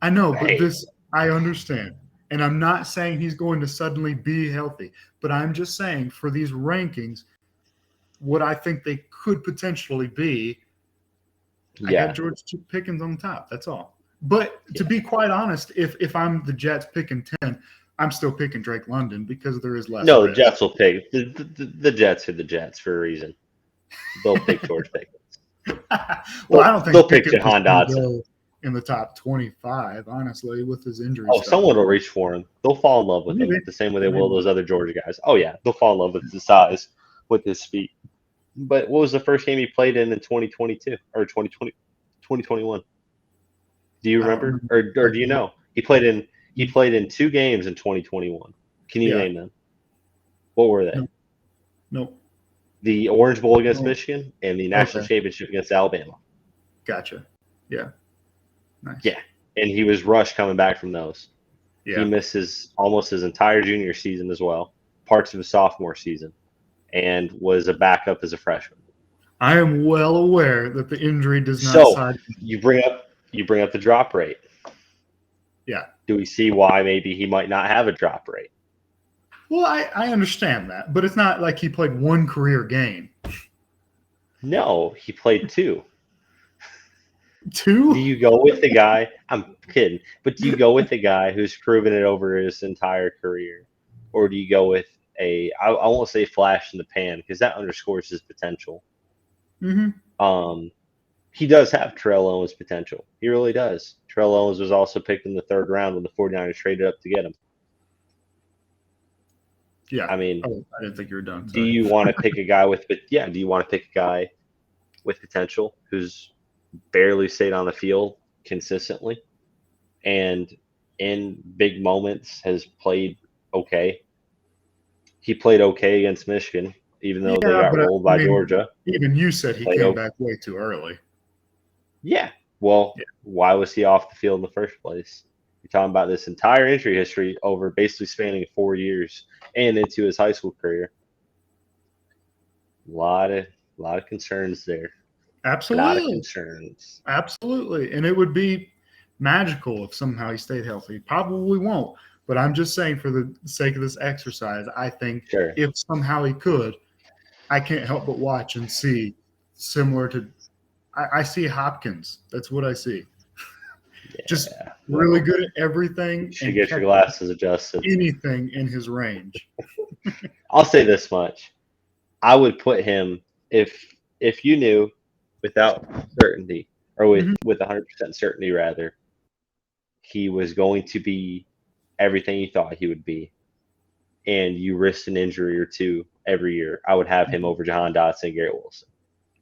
I know, but Hey, I understand. And I'm not saying he's going to suddenly be healthy, but I'm just saying for these rankings, what I think they could potentially be, I yeah, got George Pickens on top. That's all. But to be quite honest, if I'm the Jets picking 10, I'm still picking Drake London because there is less no, the risk. Jets will pick the Jets are the Jets for a reason. They'll pick George Pickens. Well, I don't think They'll pick Pickens is Jahan going to Dotson. go in the top 25, honestly, with his injury Oh, stuff. someone will reach for him. They'll fall in love with him Maybe. the same way they will Maybe. those other Georgia guys. Oh yeah, they'll fall in love with his size, with his speed. But what was the first game he played in 2022 or 2020, 2021? Do you I don't remember, remember. or do you know he played in 2 games in 2021? Can you Yeah. name them? What were they? No. Nope. The Orange Bowl against No. Michigan and the national Okay. championship against Alabama. Gotcha. Yeah. Nice. Yeah, and he was rushed coming back from those. He Yeah. missed almost his entire junior season as well, parts of his sophomore season, and was a backup as a freshman. I am well aware that the injury does not So side. you bring up the drop rate. Yeah. Do we see why maybe he might not have a drop rate? Well, I understand that, but it's not like he played one career game. No, he played 2. Two? Do you go with the guy? I'm kidding, but do you go with the guy who's proven it over his entire career, or do you go with I won't say flash in the pan because that underscores his potential. Mm-hmm. He does have Terrell Owens potential. He really does. Terrell Owens was also picked in the 3rd round when the 49ers traded up to get him. Yeah. I mean, I didn't think you were done. do you want to pick a guy with? But yeah, do you want to pick a guy with potential who's barely stayed on the field consistently, and in big moments has played okay? He played okay against Michigan, even though they Yeah, got but rolled I by mean, Georgia. even you said he Played came okay. back way too early. Yeah. Well, why was he off the field in the first place? You're talking about this entire injury history over basically spanning 4 years and into his high school career. A lot of concerns there. Absolutely. A lot of concerns. Absolutely. And it would be magical if somehow he stayed healthy. Probably won't. But I'm just saying, for the sake of this exercise, I think if somehow he could, I can't help but watch and see similar to I see Hopkins. That's what I see. Yeah, just really good at everything. You should get your glasses adjusted. Anything in his range. I'll say this much. I would put him if you knew without certainty, or with 100% certainty rather, he was going to be everything you thought he would be, and you risked an injury or two every year, I would have him over Jahan Dotson and Garrett Wilson.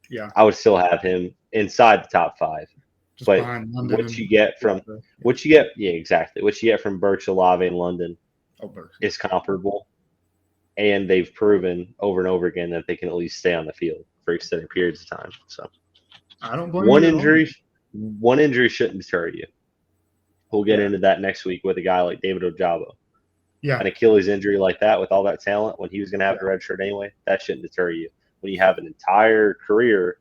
Yeah. I would still have him inside the top 5. Just but what you get from what you get from Burks, Olave, and London is comparable, and they've proven over and over again that they can at least stay on the field for extended periods of time. So I don't blame one you injury shouldn't deter you. We'll get into that next week with a guy like David Ojabo. Yeah. An Achilles injury like that with all that talent when he was going to have the red shirt anyway, that shouldn't deter you. When you have an entire career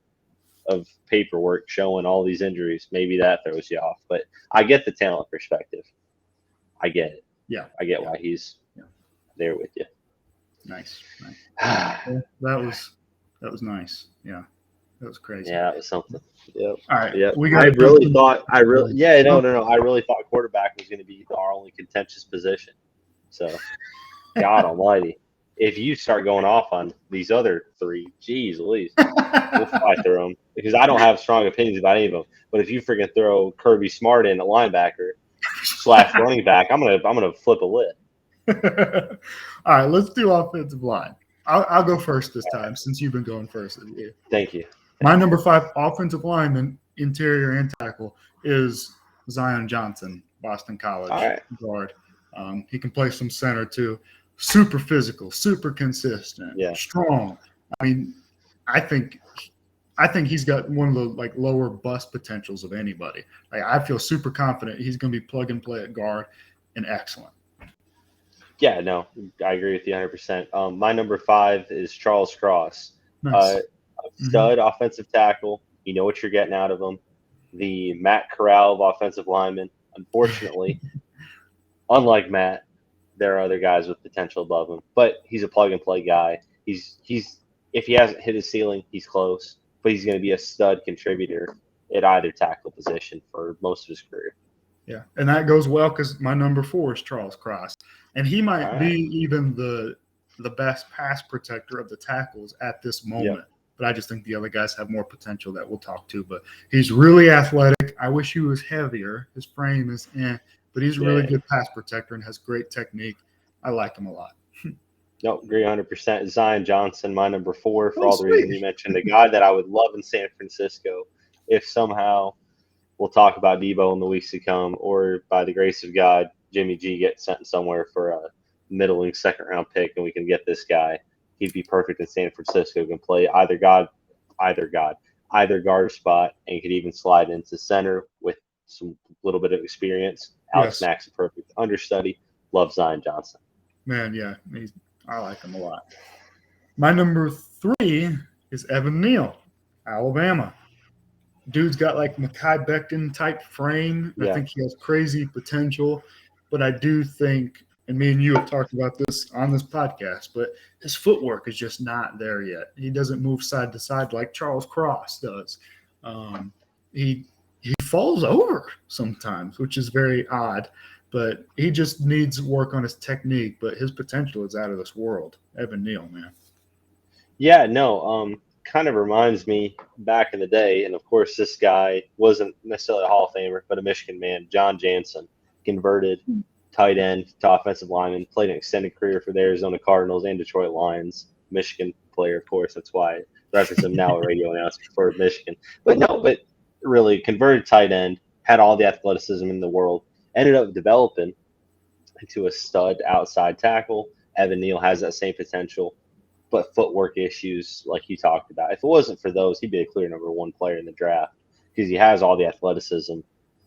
of paperwork showing all these injuries, maybe that throws you off. But I get the talent perspective. I get it. Yeah. I get why he's there with you. Nice. That was nice. Yeah. That was crazy. Yeah, that was something. Yep. All right. Yep. I really thought quarterback was going to be our only contentious position. So, God almighty. If you start going off on these other 3, geez Louise, we'll fly through them. Because I don't have strong opinions about any of them. But if you freaking throw Kirby Smart in at linebacker / running back, I'm gonna flip a lid. All right, let's do offensive line. I'll go first this time since you've been going first. Thank you. My number 5 offensive lineman interior and tackle, is Zion Johnson, Boston All College right. guard. He can play some center too. Super physical, super consistent, Yeah. strong. I mean, I think he's got one of the like lower bust potentials of anybody. Like, I feel super confident he's going to be plug and play at guard and excellent. Yeah, no, I agree with you 100%. My number 5 is Charles Cross. Nice. Stud offensive tackle. You know what you're getting out of him. The Matt Corral of offensive lineman. Unfortunately, unlike Matt, there are other guys with potential above him, but he's a plug and play guy. He's if he hasn't hit his ceiling, he's close, but he's going to be a stud contributor at either tackle position for most of his career. Yeah, and that goes well because my number 4 is Charles Cross, and he might be even the best pass protector of the tackles at this moment. Yep. But I just think the other guys have more potential that we'll talk to. But he's really athletic. I wish he was heavier. His frame is but he's a really good pass protector and has great technique. I like him a lot. No, agree 100%. Zion Johnson, my number 4, for all the reasons you mentioned. A guy that I would love in San Francisco if somehow we'll talk about Debo in the weeks to come, or by the grace of God, Jimmy G gets sent somewhere for a middling second-round pick and we can get this guy. He'd be perfect in San Francisco. Can play either guard spot, and he could even slide into center with some little bit of experience. Alex Mack's a perfect understudy. Love Zion Johnson. Man, yeah, I like him a lot. My number 3 is Evan Neal, Alabama. Dude's got like Mekhi Becton type frame. Yeah. I think he has crazy potential, but I do think, and me and you have talked about this on this podcast, but his footwork is just not there yet. He doesn't move side to side like Charles Cross does. He falls over sometimes, which is very odd, but he just needs work on his technique, but his potential is out of this world. Evan Neal, man. Yeah, no, kind of reminds me back in the day, and of course this guy wasn't necessarily a Hall of Famer, but a Michigan man, John Jansen, converted tight end to offensive lineman, played an extended career for the Arizona Cardinals and Detroit Lions. Michigan player, of course, that's why I reference him now, a radio announcer for Michigan. But really converted tight end, had all the athleticism in the world, ended up developing into a stud outside tackle. Evan Neal has that same potential, but footwork issues like you talked about. If it wasn't for those, he'd be a clear number 1 player in the draft because he has all the athleticism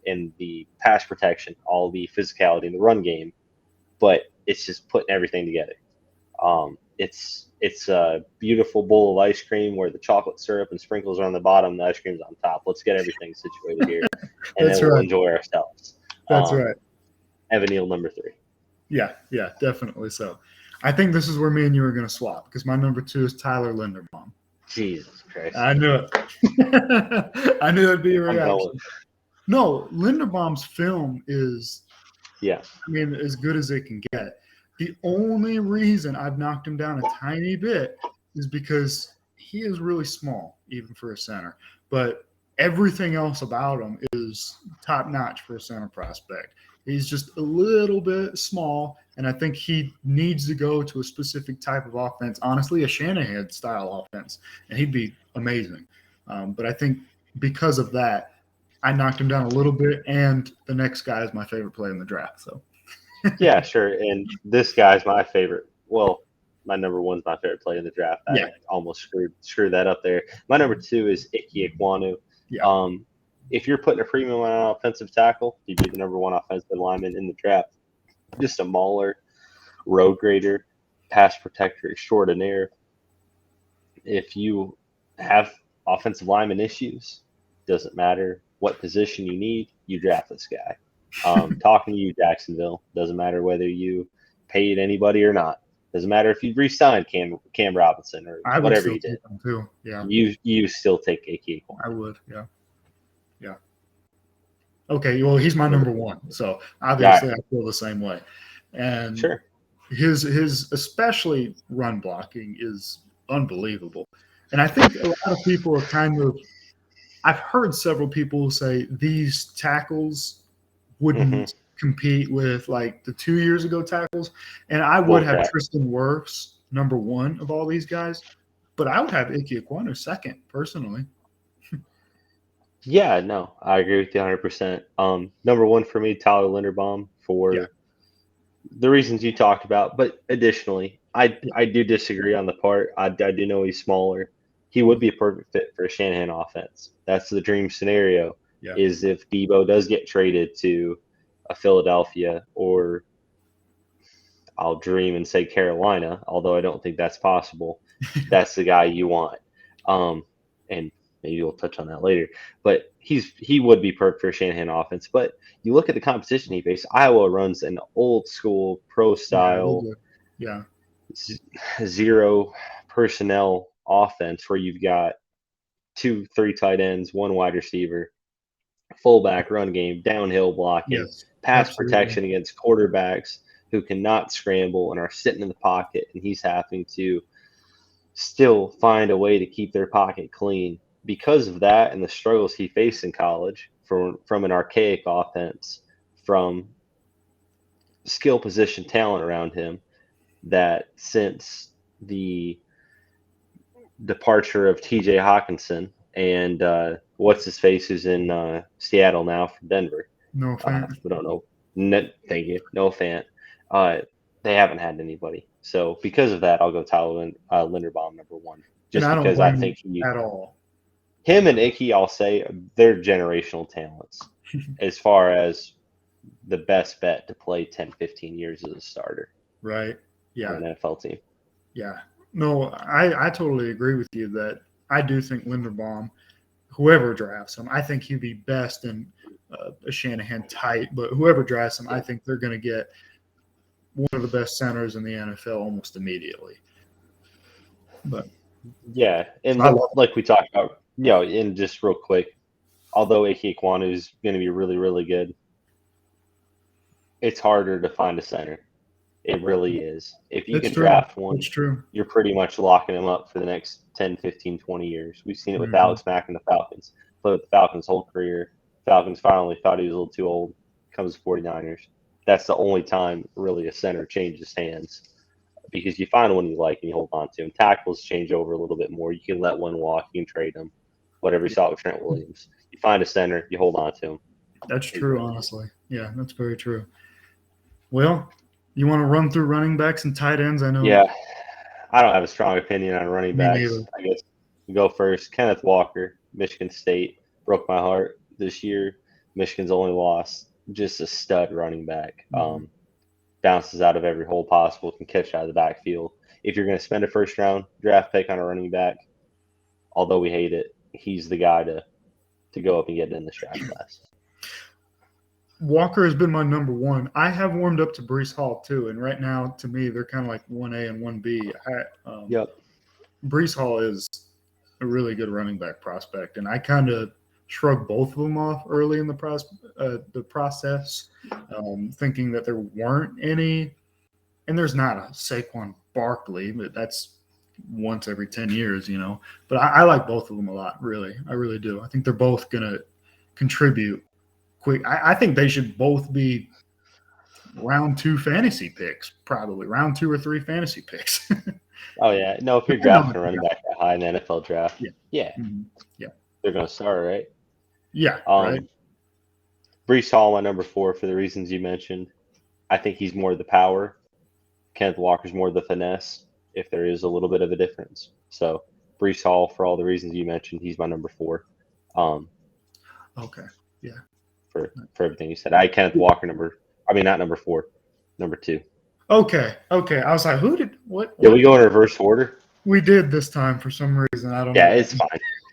and the pass protection, all the physicality in the run game, but it's just putting everything together. It's a beautiful bowl of ice cream where the chocolate syrup and sprinkles are on the bottom, the ice cream's on top. Let's get everything situated here, and then we'll enjoy ourselves. That's right. Evan Neal, number 3. Yeah, definitely so. I think this is where me and you are going to swap because my number 2 is Tyler Linderbaum. Jesus Christ. I knew it. I knew it'd be a reaction. No, Linderbaum's film is, as good as it can get. The only reason I've knocked him down a tiny bit is because he is really small, even for a center. But everything else about him is top-notch for a center prospect. He's just a little bit small, and I think he needs to go to a specific type of offense, honestly, a Shanahan-style offense, and he'd be amazing. But I think because of that, I knocked him down a little bit, and the next guy is my favorite player in the draft. So, yeah, sure. And this guy's my favorite. Well, my number 1's my favorite player in the draft. I almost screwed that up there. My number 2 is Ike Ekwonu. Yeah. If you're putting a premium on an offensive tackle, he'd be the number 1 offensive lineman in the draft. Just a mauler, road grader, pass protector extraordinaire. If you have offensive lineman issues, doesn't matter what position you need, you draft this guy. Talking to you, Jacksonville, doesn't matter whether you paid anybody or not. Doesn't matter if you re-signed Cam Robinson or whatever you did. Too. Yeah. You still take Ike Ekwonu. I would, yeah. Okay, well, he's my number 1, so obviously I feel the same way. And his especially run blocking is unbelievable. And I think a lot of people are I've heard several people say these tackles wouldn't compete with like the 2 years ago tackles. And I would have Tristan Wirfs number 1 of all these guys, but I would have Ike Ekwonu second, personally. Yeah, no, I agree with you 100%. Number one for me, Tyler Linderbaum, Yeah, for the reasons you talked about. But additionally, I yeah, I do disagree on the part. I do know he's smaller. He would be a perfect fit for a Shanahan offense. That's the dream scenario. yeah. Is if Debo does get traded to a Philadelphia, or I'll dream and say Carolina, although I don't think that's possible. That's the guy you want. And maybe we'll touch on that later. But he would be perfect for a Shanahan offense. But you look at the competition he faced. Iowa runs an old school pro Yeah, they style do. Yeah, zero personnel offense where you've got two, three tight ends, one wide receiver, fullback run game, downhill blocking, yes, pass absolutely. protection against quarterbacks who cannot scramble and are sitting in the pocket, and he's having to still find a way to keep their pocket clean. Because of that and the struggles he faced in college from an archaic offense, from skill position talent around him, that since the departure of TJ Hawkinson and what's his face who's in Seattle now from Denver. No fan. We don't know. Thank you. No fan. Uh, they haven't had anybody. So because of that, I'll go Tyler Linderbaum number one. And Just I don't because I blame you think at all. him and Icky, I'll say they're generational talents as far as the best bet to play 10, 15 years as a starter Right? on Yeah, an NFL team. yeah. No, I totally agree with you that I do think Linderbaum, whoever drafts him, I think he'd be best in a Shanahan tight. But whoever drafts him, I Yeah. think they're going to get one of the best centers in the NFL almost immediately. But Yeah, and I love like we talked about, and just real quick, although Ike Ikwanu is going to be really, really good, it's harder to find a center. It really is. If it. you It's can true. draft one, It's true. you're pretty much locking him up for the next 10, 15, 20 years. We've seen it with Hmm. Alex Mack and the Falcons. Played with the Falcons' whole career. Falcons finally thought he was a little too old. Comes to 49ers. That's the only time really a center changes hands, because you find one you like and you hold on to him. Tackles change over a little bit more. You can let one walk. You can trade them. Whatever you saw with Trent Williams. You find a center, you hold on to him. That's He's true, really good. honestly. Yeah, that's very true. Well, you want to run through running backs and tight ends? I know Yeah, I don't have a strong opinion on running me backs. neither. I guess we go first. Kenneth Walker, Michigan State, broke my heart this year. Michigan's only loss. Just a stud running back. Mhm. Bounces out of every hole possible, can catch out of the backfield. If you're going to spend a first round draft pick on a running back, although we hate it, he's the guy to go up and get in this draft class. Walker has been my number one. I have warmed up to Brees Hall too, and right now, to me, they're kind of like 1A and 1B. Yep. Brees Hall is a really good running back prospect, and I kind of shrugged both of them off early in the process, thinking that there weren't any. And there's not a Saquon Barkley, but that's once every 10 years, you know. But I like both of them a lot, really. I really do. I think they're both going to contribute quick. I think they should both be round two fantasy picks, probably round two or three fantasy picks. Oh yeah. No, if you're Depending on the drafting a running draft. back that high in the NFL draft, Yeah. yeah, Mhm. Yeah. they're going to start, right? Yeah. Right. Um, Brees Hall, my number four, for the reasons you mentioned. I think he's more the power. Kenneth Walker's more the finesse, if there is a little bit of a difference. So Brees Hall, for all the reasons you mentioned, he's my number four. Um, Okay. Yeah. for everything you said, I Kenneth Walker not number four, number two. Okay. Okay. I was like, who did what? Yeah, we What? go in reverse order. We did this time for some reason. I don't know Yeah, why. it's fine.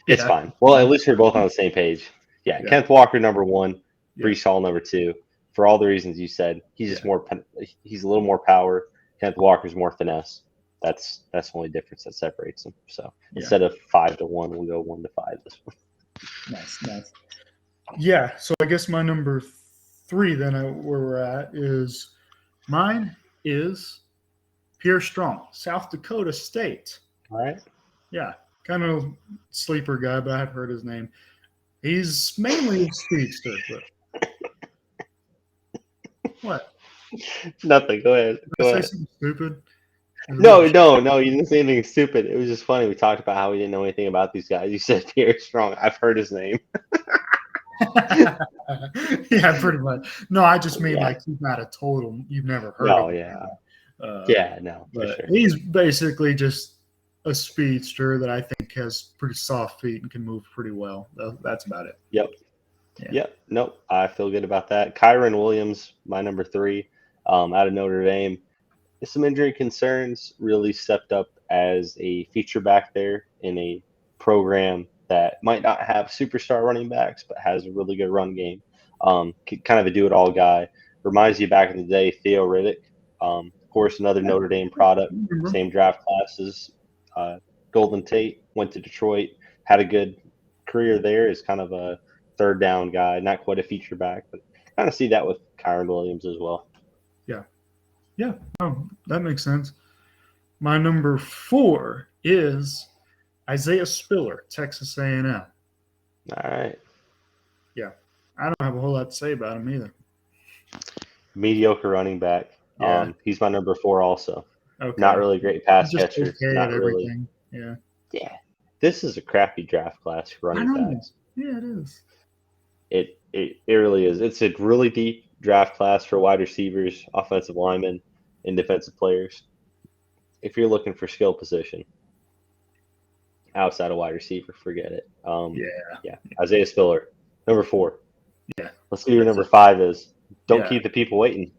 It's Yeah. fine. Well, at least we're both on the same page. Yeah, Yeah. Kenneth Walker number one, Yeah. Brees Hall number two. For all the reasons you said, he's just Yeah. more. He's a little more power. Kenneth Walker's more finesse. That's the only difference that separates them. So Yeah. instead of 5-1, we'll go 1-5 this one. Nice. Nice. Yeah. So I guess my number three, then, where we're at, is mine is Pierre Strong, South Dakota State. All right. Yeah. Kind of sleeper guy, but I've heard his name. He's mainly a speedster, but what? Nothing. Go ahead. Did I Go say ahead. something stupid? No, you didn't say anything stupid. It was just funny. We talked about how we didn't know anything about these guys. You said Pierre Strong. I've heard his name. Yeah, pretty much. No, I just mean Yeah. like he's not a total. You've never heard No, of him. yeah. Uh, Yeah, no, for but sure. he's basically just a speedster that I think has pretty soft feet and can move pretty well. That's about it. Yep. Yeah. Yep. Nope. I feel good about that. Kyron Williams, my number 3, out of Notre Dame. Some injury concerns, really stepped up as a feature back there in a program that might not have superstar running backs, but has a really good run game. Kind of a do-it-all guy. Reminds you back in the day, Theo Riddick. Of course, another Notre Dame product, same draft classes. Golden Tate went to Detroit, had a good career there as kind of a third down guy, not quite a feature back, but kind of see that with Kyron Williams as well. Yeah. Yeah. Oh, that makes sense. My number 4 is Isaiah Spiller, Texas A&M. All right. Yeah. I don't have a whole lot to say about him either. Mediocre running back. Yeah. He's my number 4 also. Okay. Not really great pass Just catcher. okay Not at really. everything. Yeah. Yeah. This is a crappy draft class for I running know. backs. Yeah, it is. It really is. It's a really deep draft class for wide receivers, offensive linemen, and defensive players. If you're looking for skill position outside of wide receiver, forget it. Yeah. Isaiah Spiller, number 4. Yeah. Let's see who your number 5 is. Don't Yeah. keep the people waiting.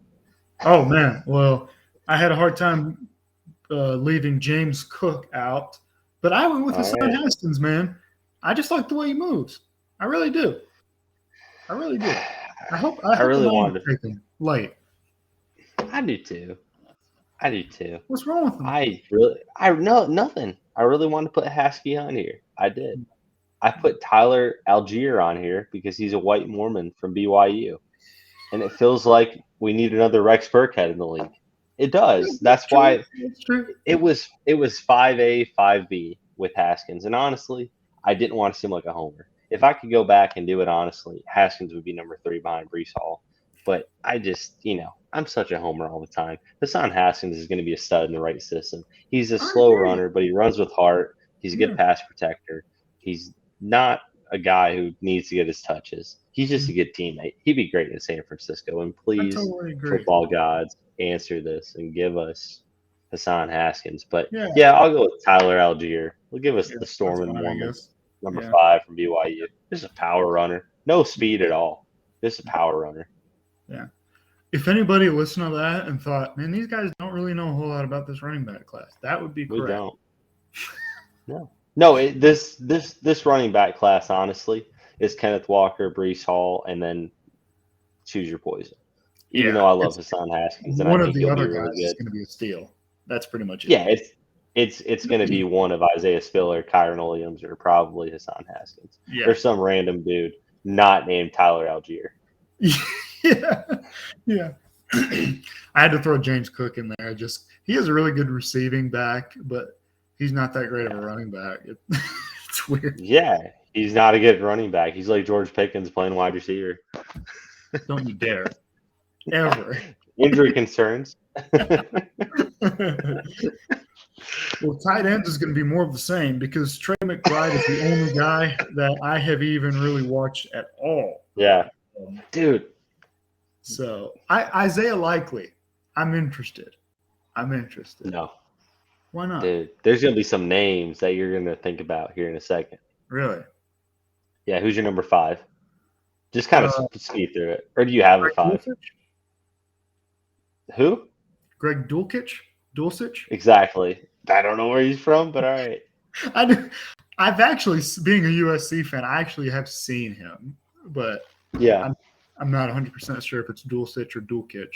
Oh man. Well, I had a hard time leaving James Cook out, but I went with All Hassan right. Haskins, man. I just like the way he moves. I really do. I really do. I hope really the wanted Lions take him late. I do too. I do too. What's wrong with him? Nothing. I really wanted to put Haskell on here. I did. I put Tyler Algier on here because he's a white Mormon from BYU, and it feels like we need another Rex Burkhead in the league. It does. That's why That's true. it was 5A, 5B with Haskins, and honestly, I didn't want to seem like a homer. If I could go back and do it honestly, Haskins would be number 3 behind Brees Hall. But I just, I'm such a homer all the time. Hassan Haskins is going to be a stud in the right system. He's a slow runner, but he runs with heart. He's a good pass protector. He's not a guy who needs to get his touches. He's just a good teammate. He'd be great in San Francisco. And please, totally agree. football gods, answer this and give us Hassan Haskins. But yeah, I'll go with Tyler Algier. We'll give us the Storm and Mormon, number 5 from BYU. Just a power runner. No speed at all. Just a power runner. Yeah. If anybody listened to that and thought, man, these guys don't really know a whole lot about this running back class, that would be correct. We don't. No. This running back class, honestly, is Kenneth Walker, Brees Hall, and then choose your poison. Even though I love Hassan Haskins, and one I of think the he'll other be guys really is good. going to be a steal. That's pretty much it. Yeah, it's going to be one of Isaiah Spiller, Kyron Williams, or probably Hassan Haskins. Yeah. There's some random dude not named Tyler Algier. Yeah. I had to throw James Cook in there. He is a really good receiving back, but he's not that great of a running back. It's weird. Yeah, he's not a good running back. He's like George Pickens playing wide receiver. Don't you dare. Ever. Injury concerns. Well, tight ends is going to be more of the same because Trey McBride is the only guy that I have even really watched at all. Yeah. Dude. So Isaiah Likely, I'm interested. No. Why not? Dude, there's going to be some names that you're going to think about here in a second. Really? Yeah, who's your number 5? Just kind of speed through it. Or do you have a 5? Dulcich? Who? Greg Dulcich? Exactly. I don't know where he's from, but all right. I've actually, being a USC fan, I actually have seen him, but yeah, I'm not 100% sure if it's Dulcich or Dulcich.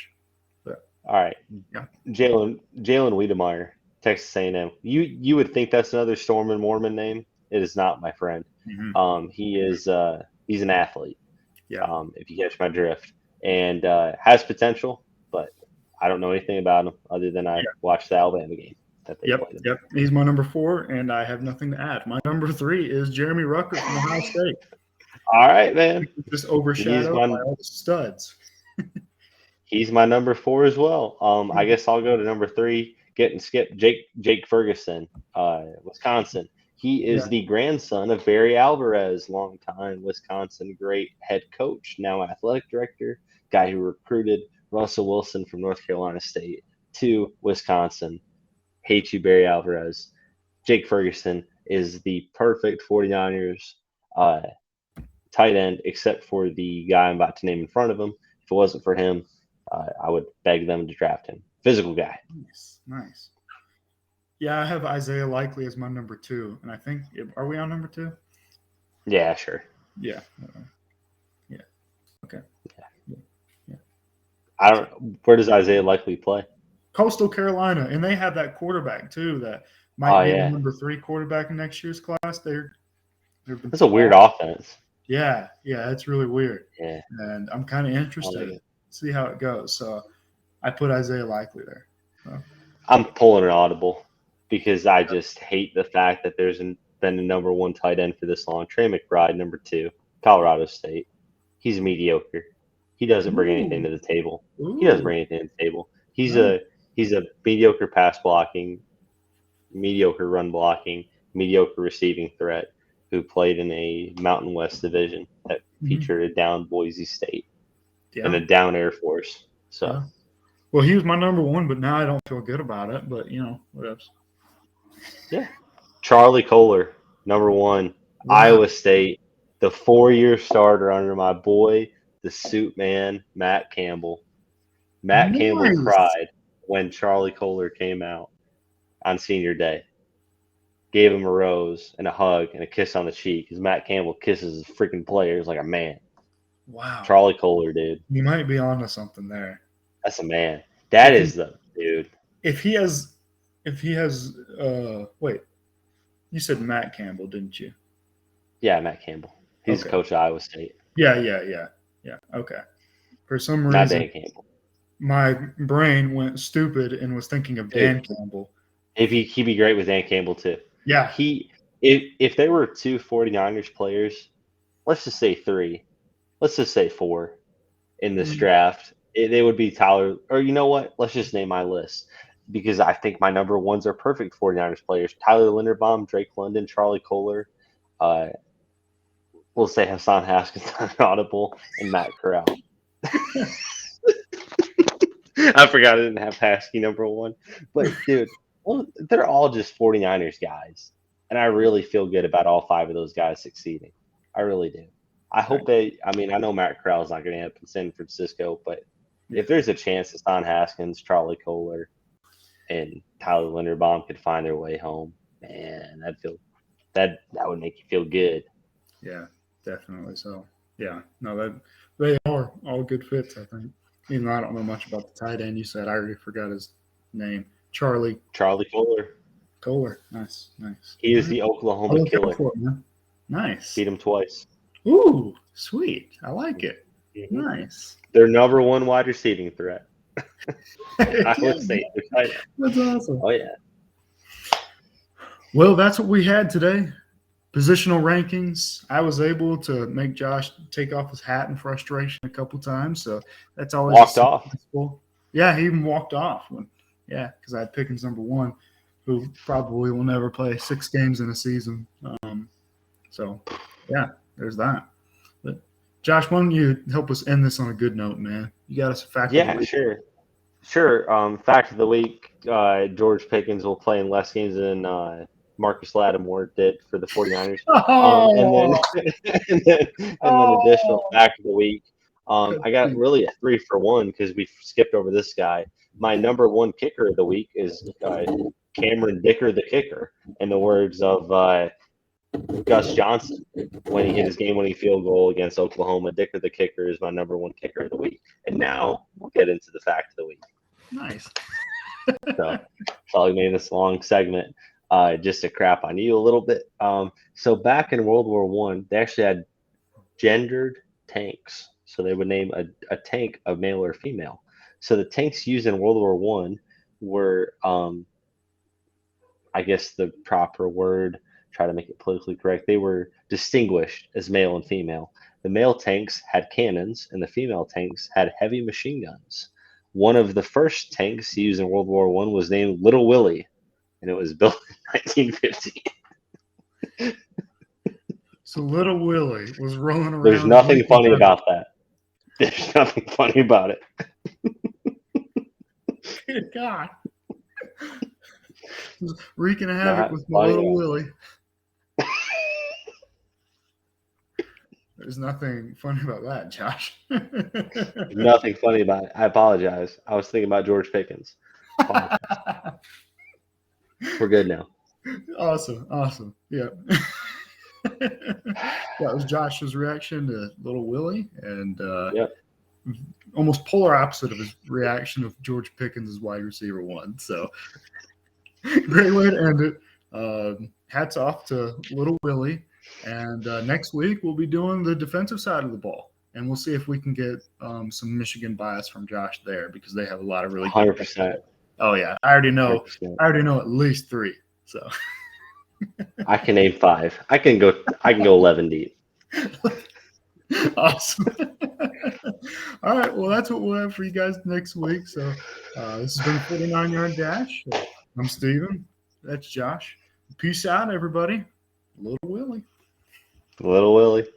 But all right, yeah. Jalen Wiedemeyer, Texas A&M. You would think that's another Storm and Mormon name. It is not, my friend. Mm-hmm. He is he's an athlete. Yeah. If you catch my drift, and has potential, but I don't know anything about him other than I watched the Alabama game that they played. Yep. He's my number 4, and I have nothing to add. My number 3 is Jeremy Ruckert from Ohio State. All right, man. Just overshadowed by all the studs. He's my number 4 as well. I guess I'll go to number 3. getting skipped. Jake Ferguson, Wisconsin. He is Yeah. the grandson of Barry Alvarez, longtime Wisconsin great head coach, now athletic director, guy who recruited Russell Wilson from North Carolina State to Wisconsin. Hate you, Barry Alvarez. Jake Ferguson is the perfect 49ers uh, tight end, except for the guy I'm about to name in front of him. If it wasn't for him, I would beg them to draft him. Physical guy. Nice. Nice. Yeah, I have Isaiah Likely as my number 2, and I think are we on number 2? Yeah, sure. Yeah. Yeah. Okay. Yeah. Yeah. I don't. Where does Isaiah Likely play? Coastal Carolina, and they have that quarterback too that Oh might be the yeah, number 3 quarterback in next year's class. They've been that's a weird talking. offense. Yeah, yeah, it's really weird, Yeah, and I'm kind of I like interested to it. see how it goes. So I put Isaiah Likely there. So, I'm pulling an audible because I just hate the fact that been a number one tight end for this long. Trey McBride, number 2, Colorado State. He's mediocre. He doesn't bring anything ooh, to the table. He doesn't ooh, bring anything to the table. He's nice. a mediocre pass blocking, mediocre run blocking, mediocre receiving threat who played in a Mountain West division that Mhm. featured a down Boise State and Yeah, a down Air Force. So yeah. Well, he was my number 1, but now I don't feel good about it. But what else? yeah, Charlie Kohler, number 1, Wow, Iowa State, the 4-year starter under my boy, the suit man, Matt Campbell. Matt Campbell nice. cried when Charlie Kohler came out on senior day. Gave him a rose and a hug and a kiss on the cheek because Matt Campbell kisses his freaking players like a man. Wow, Charlie Kohler, dude. you might be onto something there. That's a man. That If he is the dude. if he has if he has wait, you said Matt Campbell, didn't you? Yeah, Matt Campbell. He's the Okay. coach of Iowa State. Yeah, yeah, yeah. Yeah. Okay. For some Not reason Dan Campbell. my brain went stupid and was thinking of Dude, Dan Campbell. if he'd be great with Dan Campbell too. Yeah. He if there were two 49ers players, let's just say 3, let's just say 4 in this Mm, draft, they would be Tyler, or you know what? Let's just name my list because I think my number ones are perfect 49ers players. Tyler Linderbaum, Drake London, Charlie Kohler, uh, we'll say Hassan Haskins on Audible, and Matt Corral. I forgot I didn't have Haskins number 1. But, dude, well, they're all just 49ers guys. And I really feel good about all 5 of those guys succeeding. I really do. I hope I know Matt Corral's not going to end up in San Francisco, but yeah. if there's a chance Hassan Haskins, Charlie Kohler, and Tyler Linderbaum could find their way home, man, that would make you feel good. Yeah, definitely. So, yeah. No, that they are all good fits, I think. Even though I don't know much about the tight end you said, I already forgot his name. Charlie Charlie Kohler, Kohler. Nice, nice. he All is right. the I'll Oklahoma look out killer. for it, man. Nice. Beat him twice. Ooh, sweet. I like it. hmm Nice. Their number 1 wide receiving threat. I Yeah, would say they're tight end. that's awesome. Oh yeah. Well, that's what we had today. Positional rankings. I was able to make Josh take off his hat in frustration a couple times, so that's always a Walked off. successful. Yeah, he even walked off when, yeah, because I had Pickens number 1, who probably will never play 6 games in a season. So, yeah, there's that. But Josh, why don't you help us end this on a good note, man? You got us a fact of the Yeah, week. sure. Sure. Fact of the week: George Pickens will play in less games than Marcus Lattimore did for the 49ers. And then, Oh, and then additional oh, fact of the week. good I got beat. really a 3 for 1 because we skipped over this guy. My number 1 kicker of the week is Cameron Dicker, the kicker, in the words of Gus Johnson when he hit his game-winning field goal against Oklahoma. Dicker, the kicker, is my number 1 kicker of the week. And now we'll get into the fact of the week. Nice. So probably made this long segment just to crap on you a little bit. So back in World War One, they actually had gendered tanks. So they would name a tank a male or female. So the tanks used in World War One were, I guess the proper word, try to make it politically correct, they were distinguished as male and female. The male tanks had cannons, and the female tanks had heavy machine guns. one of the first tanks used in World War I was named Little Willie, and it was built in 1950. So Little Willie was rolling around. There's nothing funny about that. There's nothing funny about it. Good God. Wreaking havoc with my Little Willie. There's nothing funny about that, Josh. Nothing funny about it. I apologize. I was thinking about George Pickens. We're good now. Awesome. Yeah. That was Josh's reaction to Little Willie, and almost polar opposite of his reaction of George Pickens as wide receiver 1. So great way to end it. Hats off to Little Willie. And next week we'll be doing the defensive side of the ball, and we'll see if we can get some Michigan bias from Josh there, because they have a lot of really 100%. Oh yeah, I already know 100%. I already know at least 3. So I can name 5. I can go 11 deep. Awesome. All right, well, that's what we'll have for you guys next week. So this has been 49-Yard Dash. I'm Steven. That's Josh. Peace out, everybody. Little Willie. Little Willie.